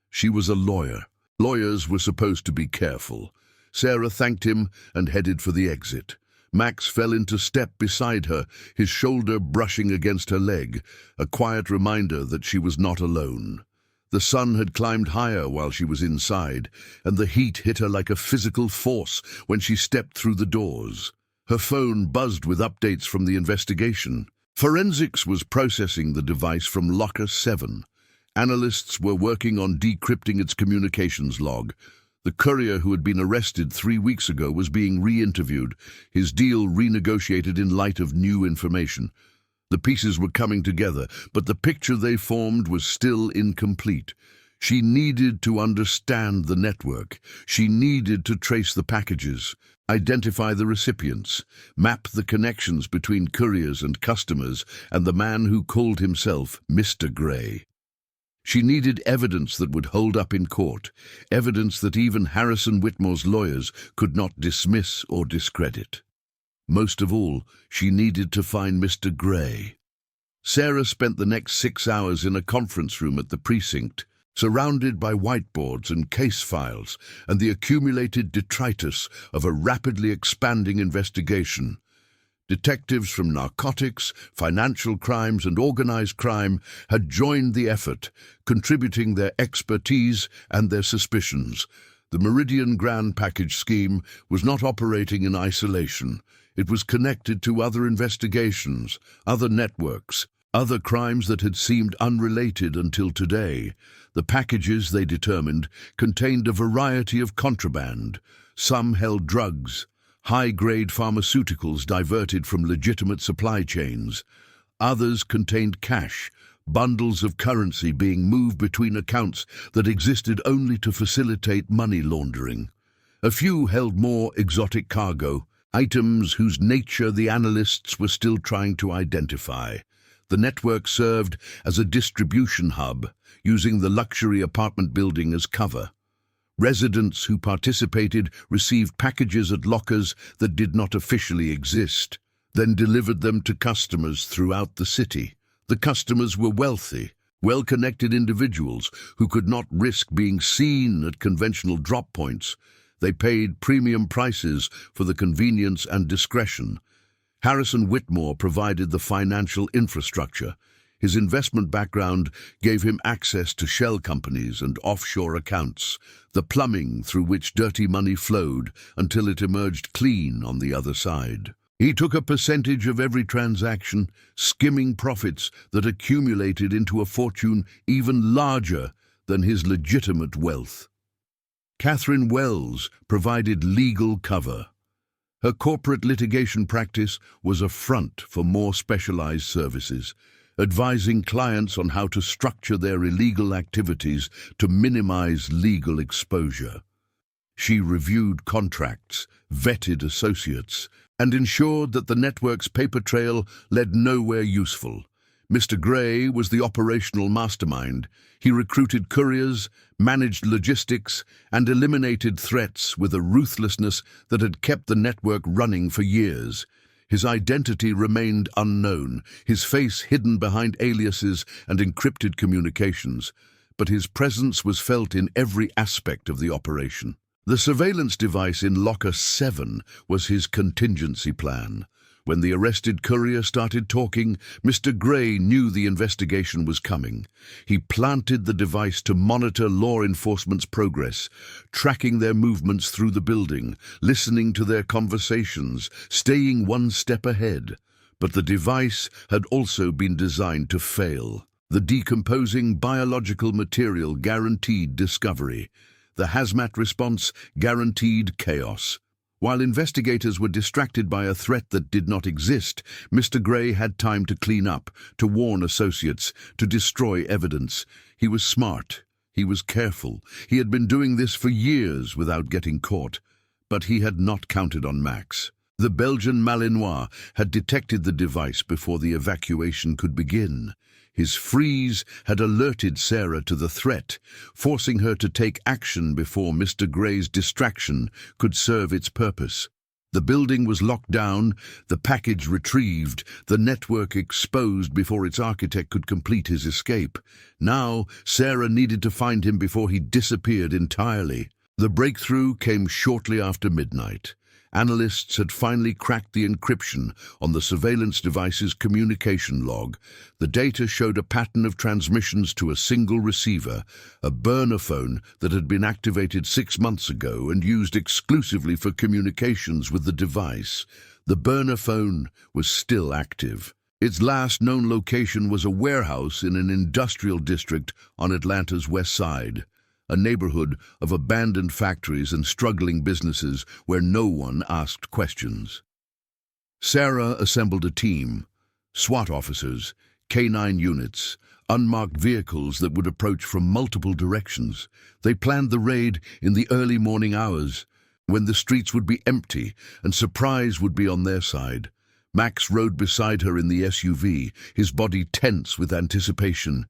She was a lawyer. Lawyers were supposed to be careful. Sarah thanked him and headed for the exit. Max fell into step beside her, his shoulder brushing against her leg, a quiet reminder that she was not alone. The sun had climbed higher while she was inside, and the heat hit her like a physical force when she stepped through the doors. Her phone buzzed with updates from the investigation. Forensics was processing the device from Locker 7. Analysts were working on decrypting its communications log. The courier who had been arrested 3 weeks ago was being re-interviewed, his deal renegotiated in light of new information. The pieces were coming together, but the picture they formed was still incomplete. She needed to understand the network. She needed to trace the packages, identify the recipients, map the connections between couriers and customers and the man who called himself Mr. Gray. She needed evidence that would hold up in court, evidence that even Harrison Whitmore's lawyers could not dismiss or discredit. Most of all, she needed to find Mr. Gray. Sarah spent the next 6 hours in a conference room at the precinct, surrounded by whiteboards and case files and the accumulated detritus of a rapidly expanding investigation. Detectives from narcotics, financial crimes, and organized crime had joined the effort, contributing their expertise and their suspicions. The Meridian Grand Package scheme was not operating in isolation. It was connected to other investigations, other networks, other crimes that had seemed unrelated until today. The packages, they determined, contained a variety of contraband. Some held drugs, high-grade pharmaceuticals diverted from legitimate supply chains. Others contained cash, bundles of currency being moved between accounts that existed only to facilitate money laundering. A few held more exotic cargo, items whose nature the analysts were still trying to identify. The network served as a distribution hub, using the luxury apartment building as cover. Residents who participated received packages at lockers that did not officially exist, then delivered them to customers throughout the city. The customers were wealthy, well-connected individuals who could not risk being seen at conventional drop points. They paid premium prices for the convenience and discretion. Harrison Whitmore provided the financial infrastructure. His investment background gave him access to shell companies and offshore accounts, the plumbing through which dirty money flowed until it emerged clean on the other side. He took a percentage of every transaction, skimming profits that accumulated into a fortune even larger than his legitimate wealth. Catherine Wells provided legal cover. Her corporate litigation practice was a front for more specialized services, advising clients on how to structure their illegal activities to minimize legal exposure. She reviewed contracts, vetted associates, and ensured that the network's paper trail led nowhere useful. Mr. Gray was the operational mastermind. He recruited couriers, managed logistics, and eliminated threats with a ruthlessness that had kept the network running for years. His identity remained unknown, his face hidden behind aliases and encrypted communications, but his presence was felt in every aspect of the operation. The surveillance device in Locker 7 was his contingency plan. When the arrested courier started talking, Mr. Gray knew the investigation was coming. He planted the device to monitor law enforcement's progress, tracking their movements through the building, listening to their conversations, staying one step ahead. But the device had also been designed to fail. The decomposing biological material guaranteed discovery. The hazmat response guaranteed chaos. While investigators were distracted by a threat that did not exist, Mr. Gray had time to clean up, to warn associates, to destroy evidence. He was smart. He was careful. He had been doing this for years without getting caught. But he had not counted on Max. The Belgian Malinois had detected the device before the evacuation could begin. His freeze had alerted Sarah to the threat, forcing her to take action before Mr. Gray's distraction could serve its purpose. The building was locked down, the package retrieved, the network exposed before its architect could complete his escape. Now, Sarah needed to find him before he disappeared entirely. The breakthrough came shortly after midnight. Analysts had finally cracked the encryption on the surveillance device's communication log. The data showed a pattern of transmissions to a single receiver, a burner phone that had been activated 6 months ago and used exclusively for communications with the device. The burner phone was still active. Its last known location was a warehouse in an industrial district on Atlanta's west side, a neighborhood of abandoned factories and struggling businesses where no one asked questions. Sarah assembled a team, SWAT officers, K-9 units, unmarked vehicles that would approach from multiple directions. They planned the raid in the early morning hours, when the streets would be empty and surprise would be on their side. Max rode beside her in the SUV, his body tense with anticipation.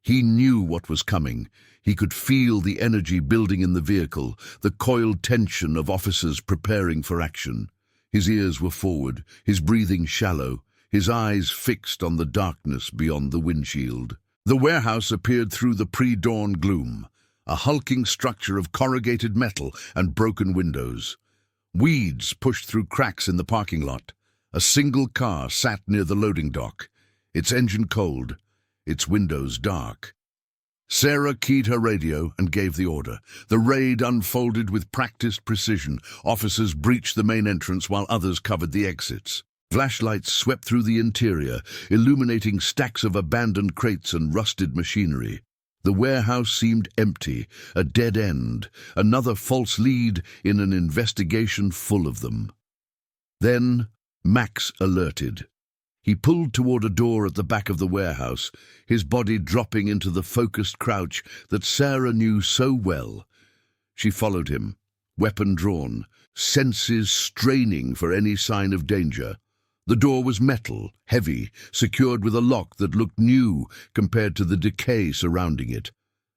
He knew what was coming. He could feel the energy building in the vehicle, the coiled tension of officers preparing for action. His ears were forward, his breathing shallow, his eyes fixed on the darkness beyond the windshield. The warehouse appeared through the pre-dawn gloom, a hulking structure of corrugated metal and broken windows. Weeds pushed through cracks in the parking lot. A single car sat near the loading dock, its engine cold, its windows dark. Sarah keyed her radio and gave the order. The raid unfolded with practiced precision. Officers breached the main entrance while others covered the exits. Flashlights swept through the interior, illuminating stacks of abandoned crates and rusted machinery. The warehouse seemed empty, a dead end, another false lead in an investigation full of them. Then Max alerted. He pulled toward a door at the back of the warehouse, his body dropping into the focused crouch that Sarah knew so well. She followed him, weapon drawn, senses straining for any sign of danger. The door was metal, heavy, secured with a lock that looked new compared to the decay surrounding it.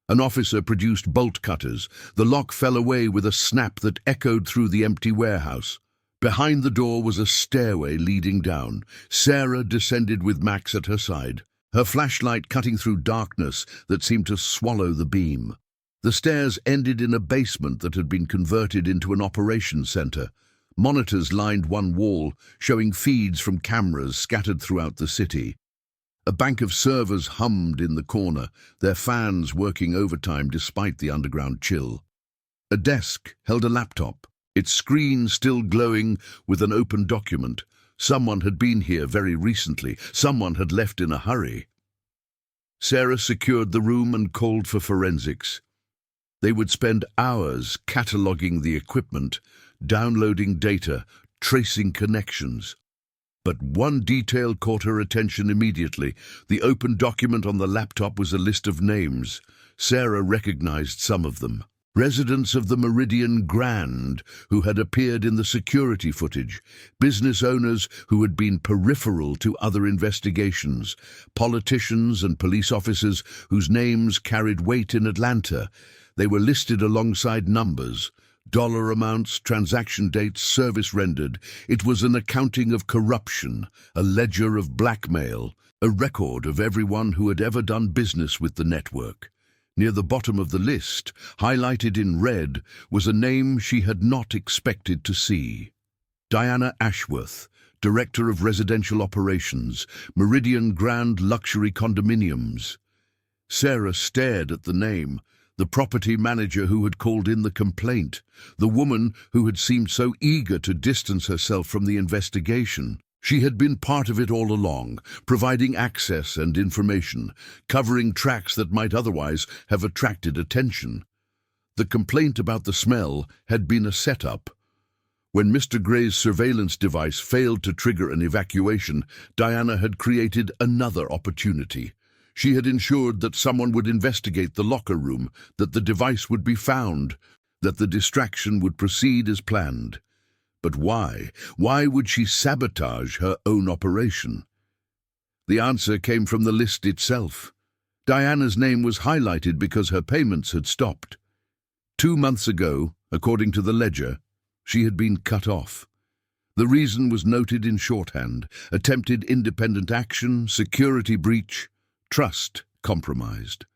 An officer produced bolt cutters. The lock fell away with a snap that echoed through the empty warehouse. Behind the door was a stairway leading down. Sarah descended with Max at her side, her flashlight cutting through darkness that seemed to swallow the beam. The stairs ended in a basement that had been converted into an operations center. Monitors lined one wall, showing feeds from cameras scattered throughout the city. A bank of servers hummed in the corner, their fans working overtime despite the underground chill. A desk held a laptop, its screen still glowing with an open document. Someone had been here very recently. Someone had left in a hurry. Sarah secured the room and called for forensics. They would spend hours cataloging the equipment, downloading data, tracing connections. But one detail caught her attention immediately. The open document on the laptop was a list of names. Sarah recognized some of them. Residents of the Meridian Grand who had appeared in the security footage, business owners who had been peripheral to other investigations, politicians and police officers whose names carried weight in Atlanta. They were listed alongside numbers, dollar amounts, transaction dates, service rendered. It was an accounting of corruption, a ledger of blackmail, a record of everyone who had ever done business with the network. Near the bottom of the list, highlighted in red, was a name she had not expected to see. Diana Ashworth, Director of Residential Operations, Meridian Grand Luxury Condominiums. Sarah stared at the name, the property manager who had called in the complaint, the woman who had seemed so eager to distance herself from the investigation. She had been part of it all along, providing access and information, covering tracks that might otherwise have attracted attention. The complaint about the smell had been a setup. When Mr. Gray's surveillance device failed to trigger an evacuation, Diana had created another opportunity. She had ensured that someone would investigate the locker room, that the device would be found, that the distraction would proceed as planned. But why? Why would she sabotage her own operation? The answer came from the list itself. Diana's name was highlighted because her payments had stopped. 2 months ago, according to the ledger, she had been cut off. The reason was noted in shorthand: attempted independent action, security breach, trust compromised.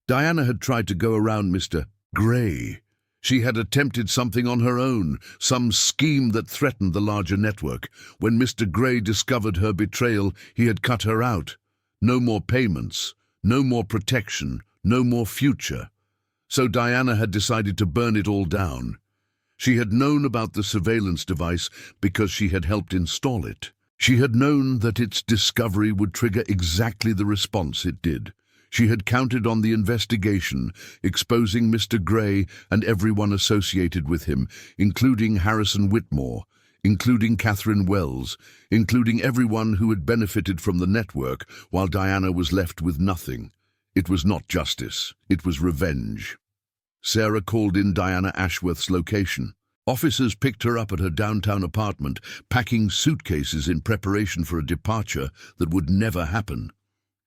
Diana had tried to go around Mr. Gray. She had attempted something on her own, some scheme that threatened the larger network. When Mr. Gray discovered her betrayal, he had cut her out. No more payments, no more protection, no more future. So Diana had decided to burn it all down. She had known about the surveillance device because she had helped install it. She had known that its discovery would trigger exactly the response it did. She had counted on the investigation, exposing Mr. Gray and everyone associated with him, including Harrison Whitmore, including Catherine Wells, including everyone who had benefited from the network, while Diana was left with nothing. It was not justice, it was revenge. Sarah called in Diana Ashworth's location. Officers picked her up at her downtown apartment, packing suitcases in preparation for a departure that would never happen.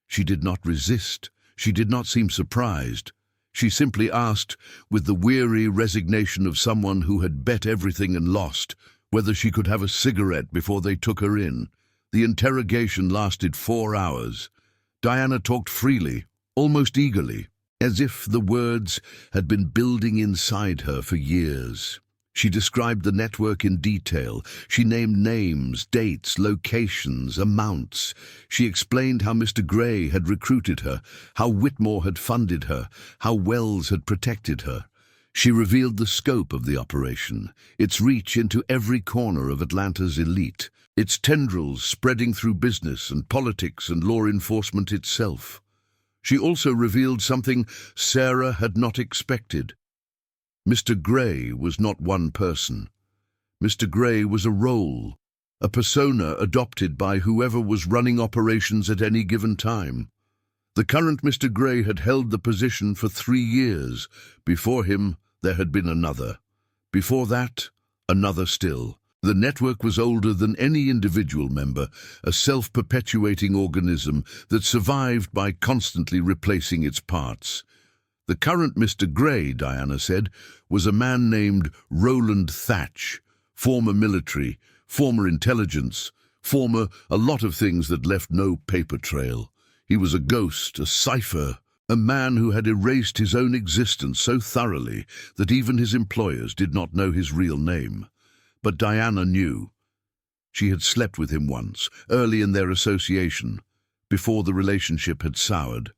She did not resist. She did not seem surprised. She simply asked, with the weary resignation of someone who had bet everything and lost, whether she could have a cigarette before they took her in. The interrogation lasted 4 hours. Diana talked freely, almost eagerly, as if the words had been building inside her for years. She described the network in detail. She named names, dates, locations, amounts. She explained how Mr. Gray had recruited her, how Whitmore had funded her, how Wells had protected her. She revealed the scope of the operation, its reach into every corner of Atlanta's elite, its tendrils spreading through business and politics and law enforcement itself. She also revealed something Sarah had not expected. Mr. Gray was not one person. Mr. Gray was a role, a persona adopted by whoever was running operations at any given time. The current Mr. Gray had held the position for 3 years. Before him, there had been another. Before that, another still. The network was older than any individual member, a self-perpetuating organism that survived by constantly replacing its parts. The current Mr. Gray, Diana said, was a man named Roland Thatch, former military, former intelligence, former a lot of things that left no paper trail. He was a ghost, a cipher, a man who had erased his own existence so thoroughly that even his employers did not know his real name. But Diana knew. She had slept with him once, early in their association, before the relationship had soured.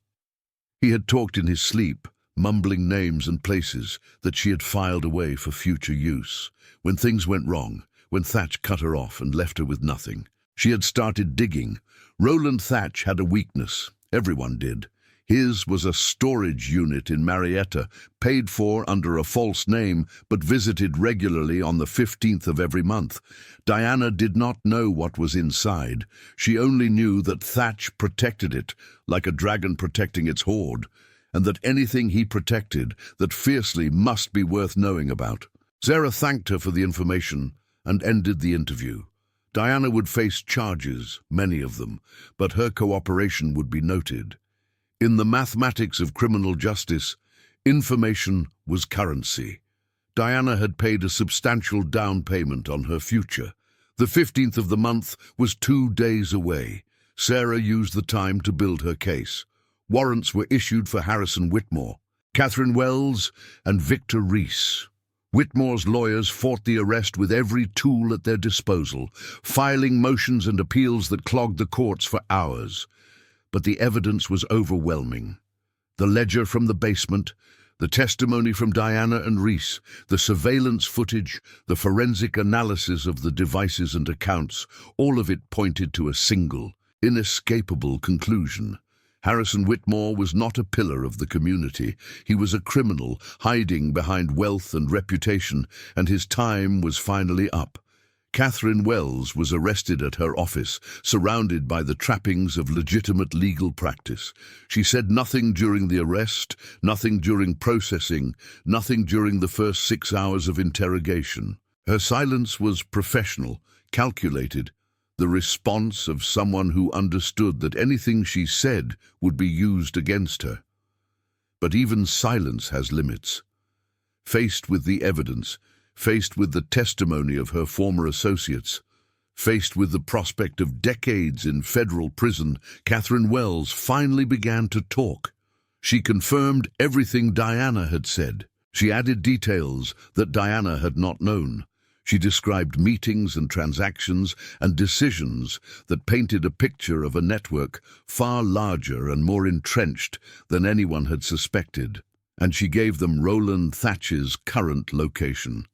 He had talked in his sleep, mumbling names and places that she had filed away for future use. When things went wrong, when Thatch cut her off and left her with nothing, she had started digging. Roland Thatch had a weakness. Everyone did. His was a storage unit in Marietta, paid for under a false name, but visited regularly on the 15th of every month. Diana did not know what was inside. She only knew that Thatch protected it, like a dragon protecting its hoard, and that anything he protected that fiercely must be worth knowing about. Sarah thanked her for the information and ended the interview. Diana would face charges, many of them, but her cooperation would be noted. In the mathematics of criminal justice, information was currency. Diana had paid a substantial down payment on her future. The 15th of the month was 2 days away. Sarah used the time to build her case. Warrants were issued for Harrison Whitmore, Catherine Wells, and Victor Reese. Whitmore's lawyers fought the arrest with every tool at their disposal, filing motions and appeals that clogged the courts for hours. But the evidence was overwhelming. The ledger from the basement, the testimony from Diana and Reese, the surveillance footage, the forensic analysis of the devices and accounts, all of it pointed to a single, inescapable conclusion. Harrison Whitmore was not a pillar of the community. He was a criminal, hiding behind wealth and reputation, and his time was finally up. Catherine Wells was arrested at her office, surrounded by the trappings of legitimate legal practice. She said nothing during the arrest, nothing during processing, nothing during the first 6 hours of interrogation. Her silence was professional, calculated, the response of someone who understood that anything she said would be used against her. But even silence has limits. Faced with the evidence, faced with the testimony of her former associates, faced with the prospect of decades in federal prison, Catherine Wells finally began to talk. She confirmed everything Diana had said. She added details that Diana had not known. She described meetings and transactions and decisions that painted a picture of a network far larger and more entrenched than anyone had suspected. And she gave them Roland Thatch's current location.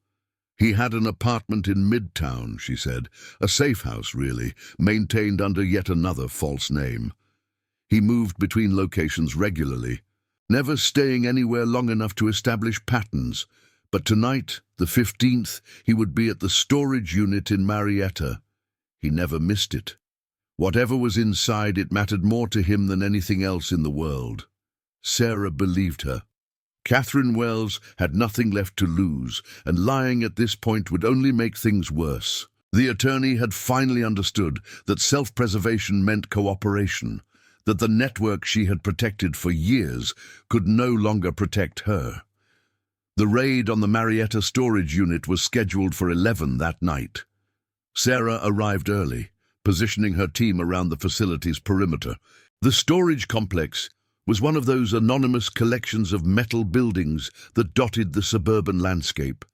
He had an apartment in Midtown, she said, a safe house, really, maintained under yet another false name. He moved between locations regularly, never staying anywhere long enough to establish patterns. But tonight, the 15th, he would be at the storage unit in Marietta. He never missed it. Whatever was inside, it mattered more to him than anything else in the world. Sarah believed her. Catherine Wells had nothing left to lose, and lying at this point would only make things worse. The attorney had finally understood that self-preservation meant cooperation, that the network she had protected for years could no longer protect her. The raid on the Marietta storage unit was scheduled for 11 that night. Sarah arrived early, positioning her team around the facility's perimeter. The storage complex was one of those anonymous collections of metal buildings that dotted the suburban landscape.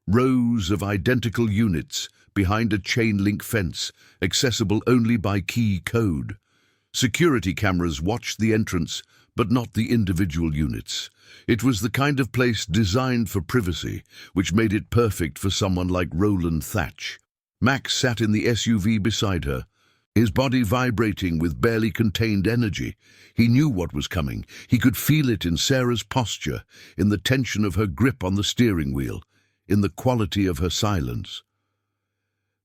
Rows of identical units behind a chain-link fence, accessible only by key code. Security cameras watched the entrance, but not the individual units. It was the kind of place designed for privacy, which made it perfect for someone like Roland Thatch. Max sat in the SUV beside her, his body vibrating with barely contained energy. He knew what was coming. He could feel it in Sarah's posture, in the tension of her grip on the steering wheel, in the quality of her silence.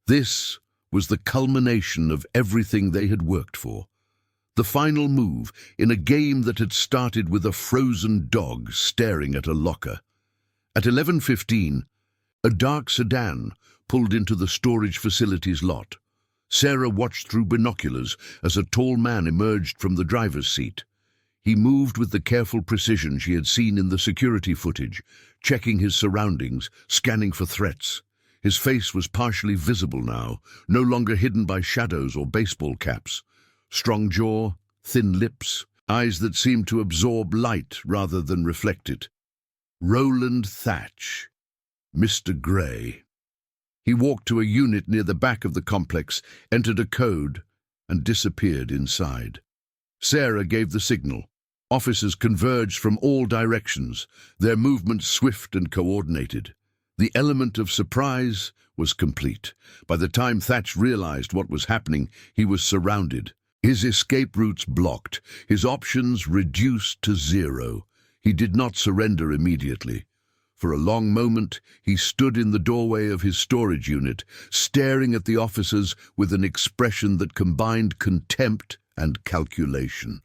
This was the culmination of everything they had worked for. The final move in a game that had started with a frozen dog staring at a locker. At 11:15, a dark sedan pulled into the storage facility's lot. Sarah watched through binoculars as a tall man emerged from the driver's seat. He moved with the careful precision she had seen in the security footage, checking his surroundings, scanning for threats. His face was partially visible now, no longer hidden by shadows or baseball caps. Strong jaw, thin lips, eyes that seemed to absorb light rather than reflect it. Roland Thatch, Mr. Gray. He walked to a unit near the back of the complex, entered a code, and disappeared inside. Sarah gave the signal. Officers converged from all directions, their movements swift and coordinated. The element of surprise was complete. By the time Thatch realized what was happening, he was surrounded. His escape routes blocked, his options reduced to zero. He did not surrender immediately. For a long moment, he stood in the doorway of his storage unit, staring at the officers with an expression that combined contempt and calculation.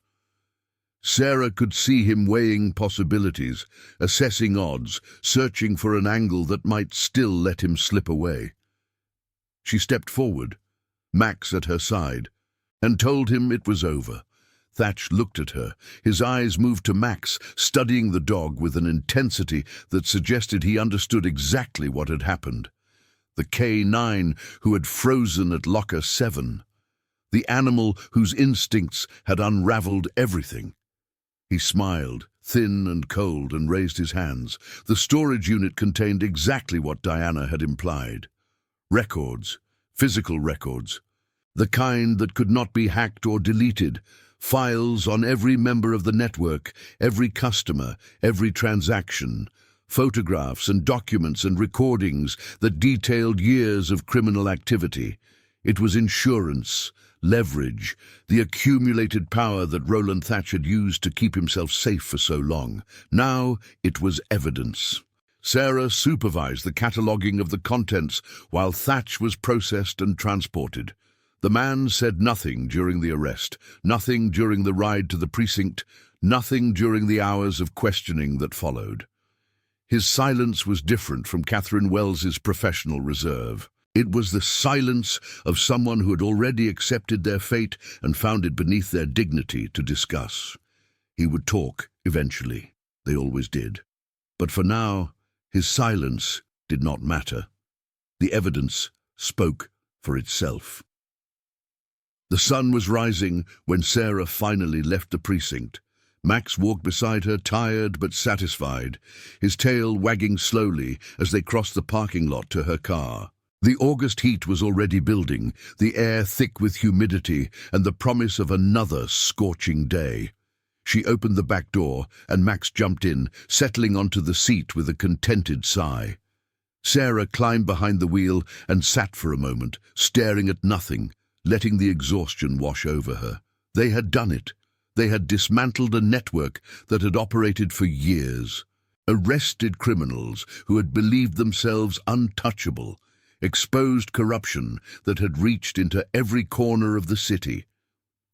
Sarah could see him weighing possibilities, assessing odds, searching for an angle that might still let him slip away. She stepped forward, Max at her side, and told him it was over. Thatch looked at her. His eyes moved to Max, studying the dog with an intensity that suggested he understood exactly what had happened. The K-9 who had frozen at Locker 7. The animal whose instincts had unraveled everything. He smiled, thin and cold, and raised his hands. The storage unit contained exactly what Diana had implied. Records, physical records. The kind that could not be hacked or deleted. Files on every member of the network, every customer, every transaction. Photographs and documents and recordings that detailed years of criminal activity. It was insurance, leverage, the accumulated power that Roland Thatch had used to keep himself safe for so long. Now it was evidence. Sarah supervised the cataloguing of the contents while Thatch was processed and transported. The man said nothing during the arrest, nothing during the ride to the precinct, nothing during the hours of questioning that followed. His silence was different from Catherine Wells's professional reserve. It was the silence of someone who had already accepted their fate and found it beneath their dignity to discuss. He would talk, eventually. They always did. But for now, his silence did not matter. The evidence spoke for itself. The sun was rising when Sarah finally left the precinct. Max walked beside her, tired but satisfied, his tail wagging slowly as they crossed the parking lot to her car. The August heat was already building, the air thick with humidity and the promise of another scorching day. She opened the back door, and Max jumped in, settling onto the seat with a contented sigh. Sarah climbed behind the wheel and sat for a moment, staring at nothing, letting the exhaustion wash over her. They had done it. They had dismantled a network that had operated for years. Arrested criminals who had believed themselves untouchable, exposed corruption that had reached into every corner of the city.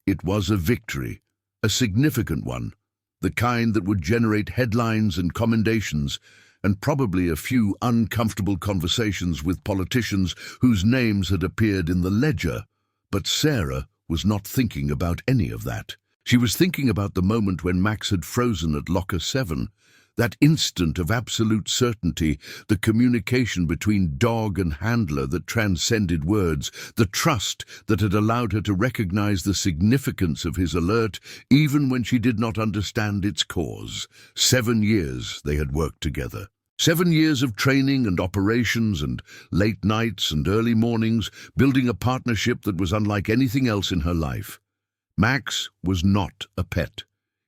It was a victory, a significant one, the kind that would generate headlines and commendations, and probably a few uncomfortable conversations with politicians whose names had appeared in the ledger. But Sarah was not thinking about any of that. She was thinking about the moment when Max had frozen at Locker 7, that instant of absolute certainty, the communication between dog and handler that transcended words, the trust that had allowed her to recognize the significance of his alert even when she did not understand its cause. 7 years they had worked together. 7 years of training and operations and late nights and early mornings, building a partnership that was unlike anything else in her life. Max was not a pet.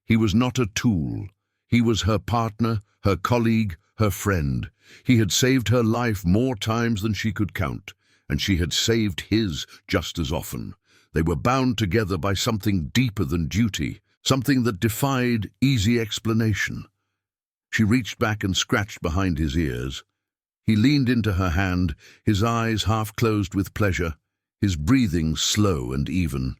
He was not a tool. He was her partner, her colleague, her friend. He had saved her life more times than she could count, and she had saved his just as often. They were bound together by something deeper than duty, something that defied easy explanation. She reached back and scratched behind his ears. He leaned into her hand, his eyes half closed with pleasure, his breathing slow and even.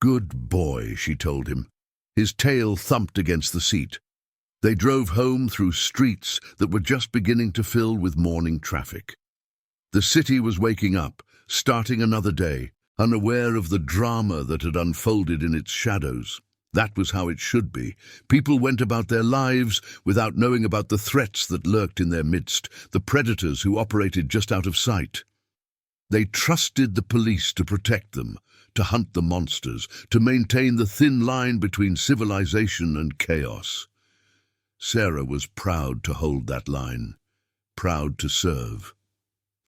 "Good boy," she told him. His tail thumped against the seat. They drove home through streets that were just beginning to fill with morning traffic. The city was waking up, starting another day, unaware of the drama that had unfolded in its shadows. That was how it should be. People went about their lives without knowing about the threats that lurked in their midst, the predators who operated just out of sight. They trusted the police to protect them, to hunt the monsters, to maintain the thin line between civilization and chaos. Sarah was proud to hold that line, proud to serve,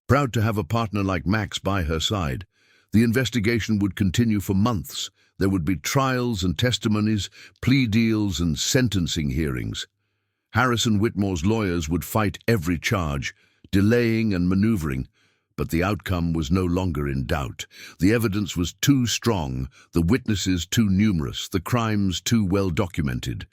proud to have a partner like Max by her side. The investigation would continue for months. There would be trials and testimonies, plea deals and sentencing hearings. Harrison Whitmore's lawyers would fight every charge, delaying and maneuvering, but the outcome was no longer in doubt. The evidence was too strong, the witnesses too numerous, the crimes too well documented.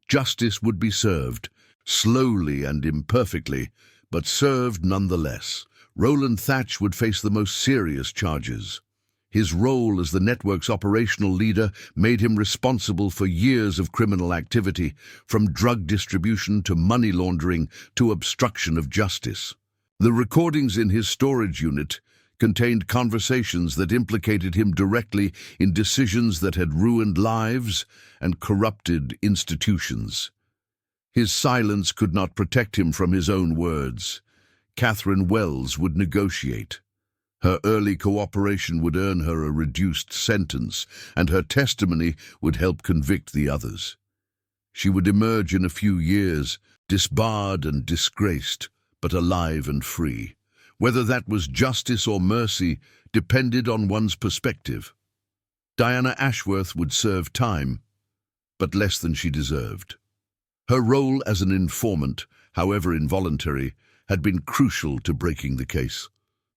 Justice would be served, slowly and imperfectly, but served nonetheless. Roland Thatch would face the most serious charges. His role as the network's operational leader made him responsible for years of criminal activity, from drug distribution to money laundering to obstruction of justice. The recordings in his storage unit contained conversations that implicated him directly in decisions that had ruined lives and corrupted institutions. His silence could not protect him from his own words. Catherine Wells would negotiate. Her early cooperation would earn her a reduced sentence, and her testimony would help convict the others. She would emerge in a few years, disbarred and disgraced, but alive and free. Whether that was justice or mercy depended on one's perspective. Diana Ashworth would serve time, but less than she deserved. Her role as an informant, however involuntary, had been crucial to breaking the case.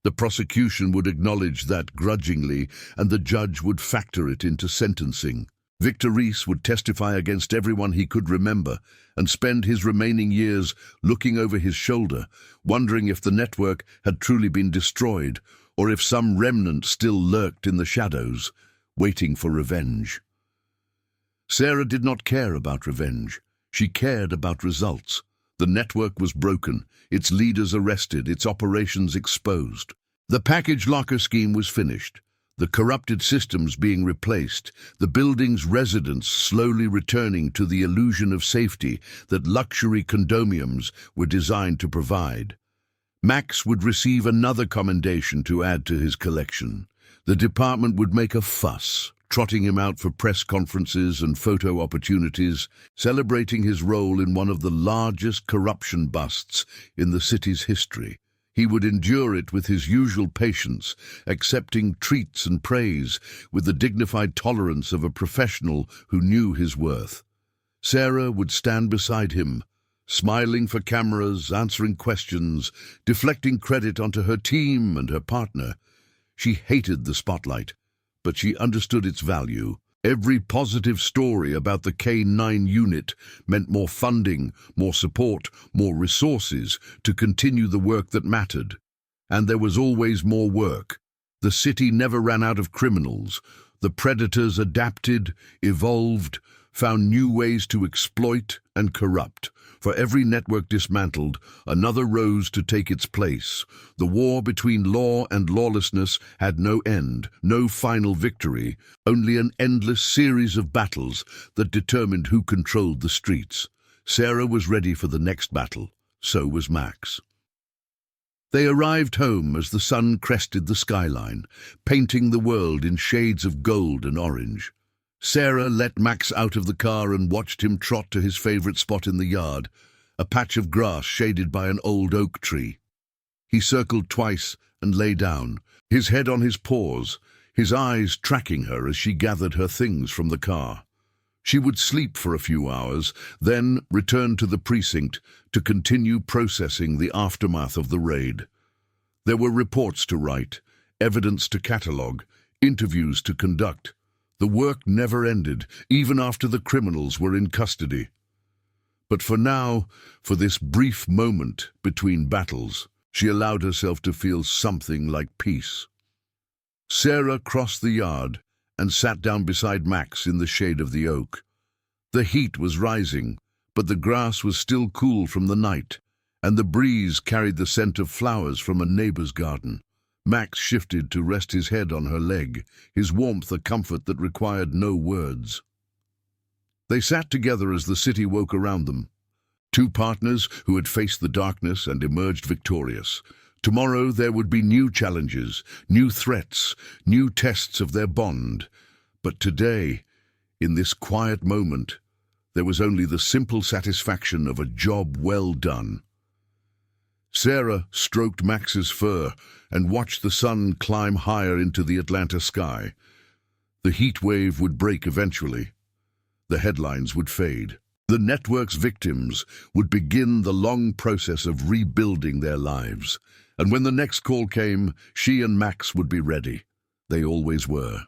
The prosecution would acknowledge that grudgingly, and the judge would factor it into sentencing. Victor Reese would testify against everyone he could remember and spend his remaining years looking over his shoulder, wondering if the network had truly been destroyed or if some remnant still lurked in the shadows, waiting for revenge. Sarah did not care about revenge. She cared about results. The network was broken, its leaders arrested, its operations exposed. The package locker scheme was finished, the corrupted systems being replaced, the building's residents slowly returning to the illusion of safety that luxury condominiums were designed to provide. Max would receive another commendation to add to his collection. The department would make a fuss, trotting him out for press conferences and photo opportunities, celebrating his role in one of the largest corruption busts in the city's history. He would endure it with his usual patience, accepting treats and praise with the dignified tolerance of a professional who knew his worth. Sarah would stand beside him, smiling for cameras, answering questions, deflecting credit onto her team and her partner. She hated the spotlight, but she understood its value. Every positive story about the K-9 unit meant more funding, more support, more resources to continue the work that mattered. And there was always more work. The city never ran out of criminals. The predators adapted, evolved, found new ways to exploit and corrupt. For every network dismantled, another rose to take its place. The war between law and lawlessness had no end, no final victory, only an endless series of battles that determined who controlled the streets. Sarah was ready for the next battle. So was Max. They arrived home as the sun crested the skyline, painting the world in shades of gold and orange. Sarah let Max out of the car and watched him trot to his favorite spot in the yard, a patch of grass shaded by an old oak tree. He circled twice and lay down, his head on his paws, his eyes tracking her as she gathered her things from the car. She would sleep for a few hours, then return to the precinct to continue processing the aftermath of the raid. There were reports to write, evidence to catalogue, interviews to conduct. The work never ended, even after the criminals were in custody. But for now, for this brief moment between battles, she allowed herself to feel something like peace. Sarah crossed the yard and sat down beside Max in the shade of the oak. The heat was rising, but the grass was still cool from the night, and the breeze carried the scent of flowers from a neighbor's garden. Max shifted to rest his head on her leg, his warmth a comfort that required no words. They sat together as the city woke around them. Two partners who had faced the darkness and emerged victorious. Tomorrow there would be new challenges, new threats, new tests of their bond. But today, in this quiet moment, there was only the simple satisfaction of a job well done. Sarah stroked Max's fur and watched the sun climb higher into the Atlanta sky. The heat wave would break eventually. The headlines would fade. The network's victims would begin the long process of rebuilding their lives. And when the next call came, she and Max would be ready. They always were.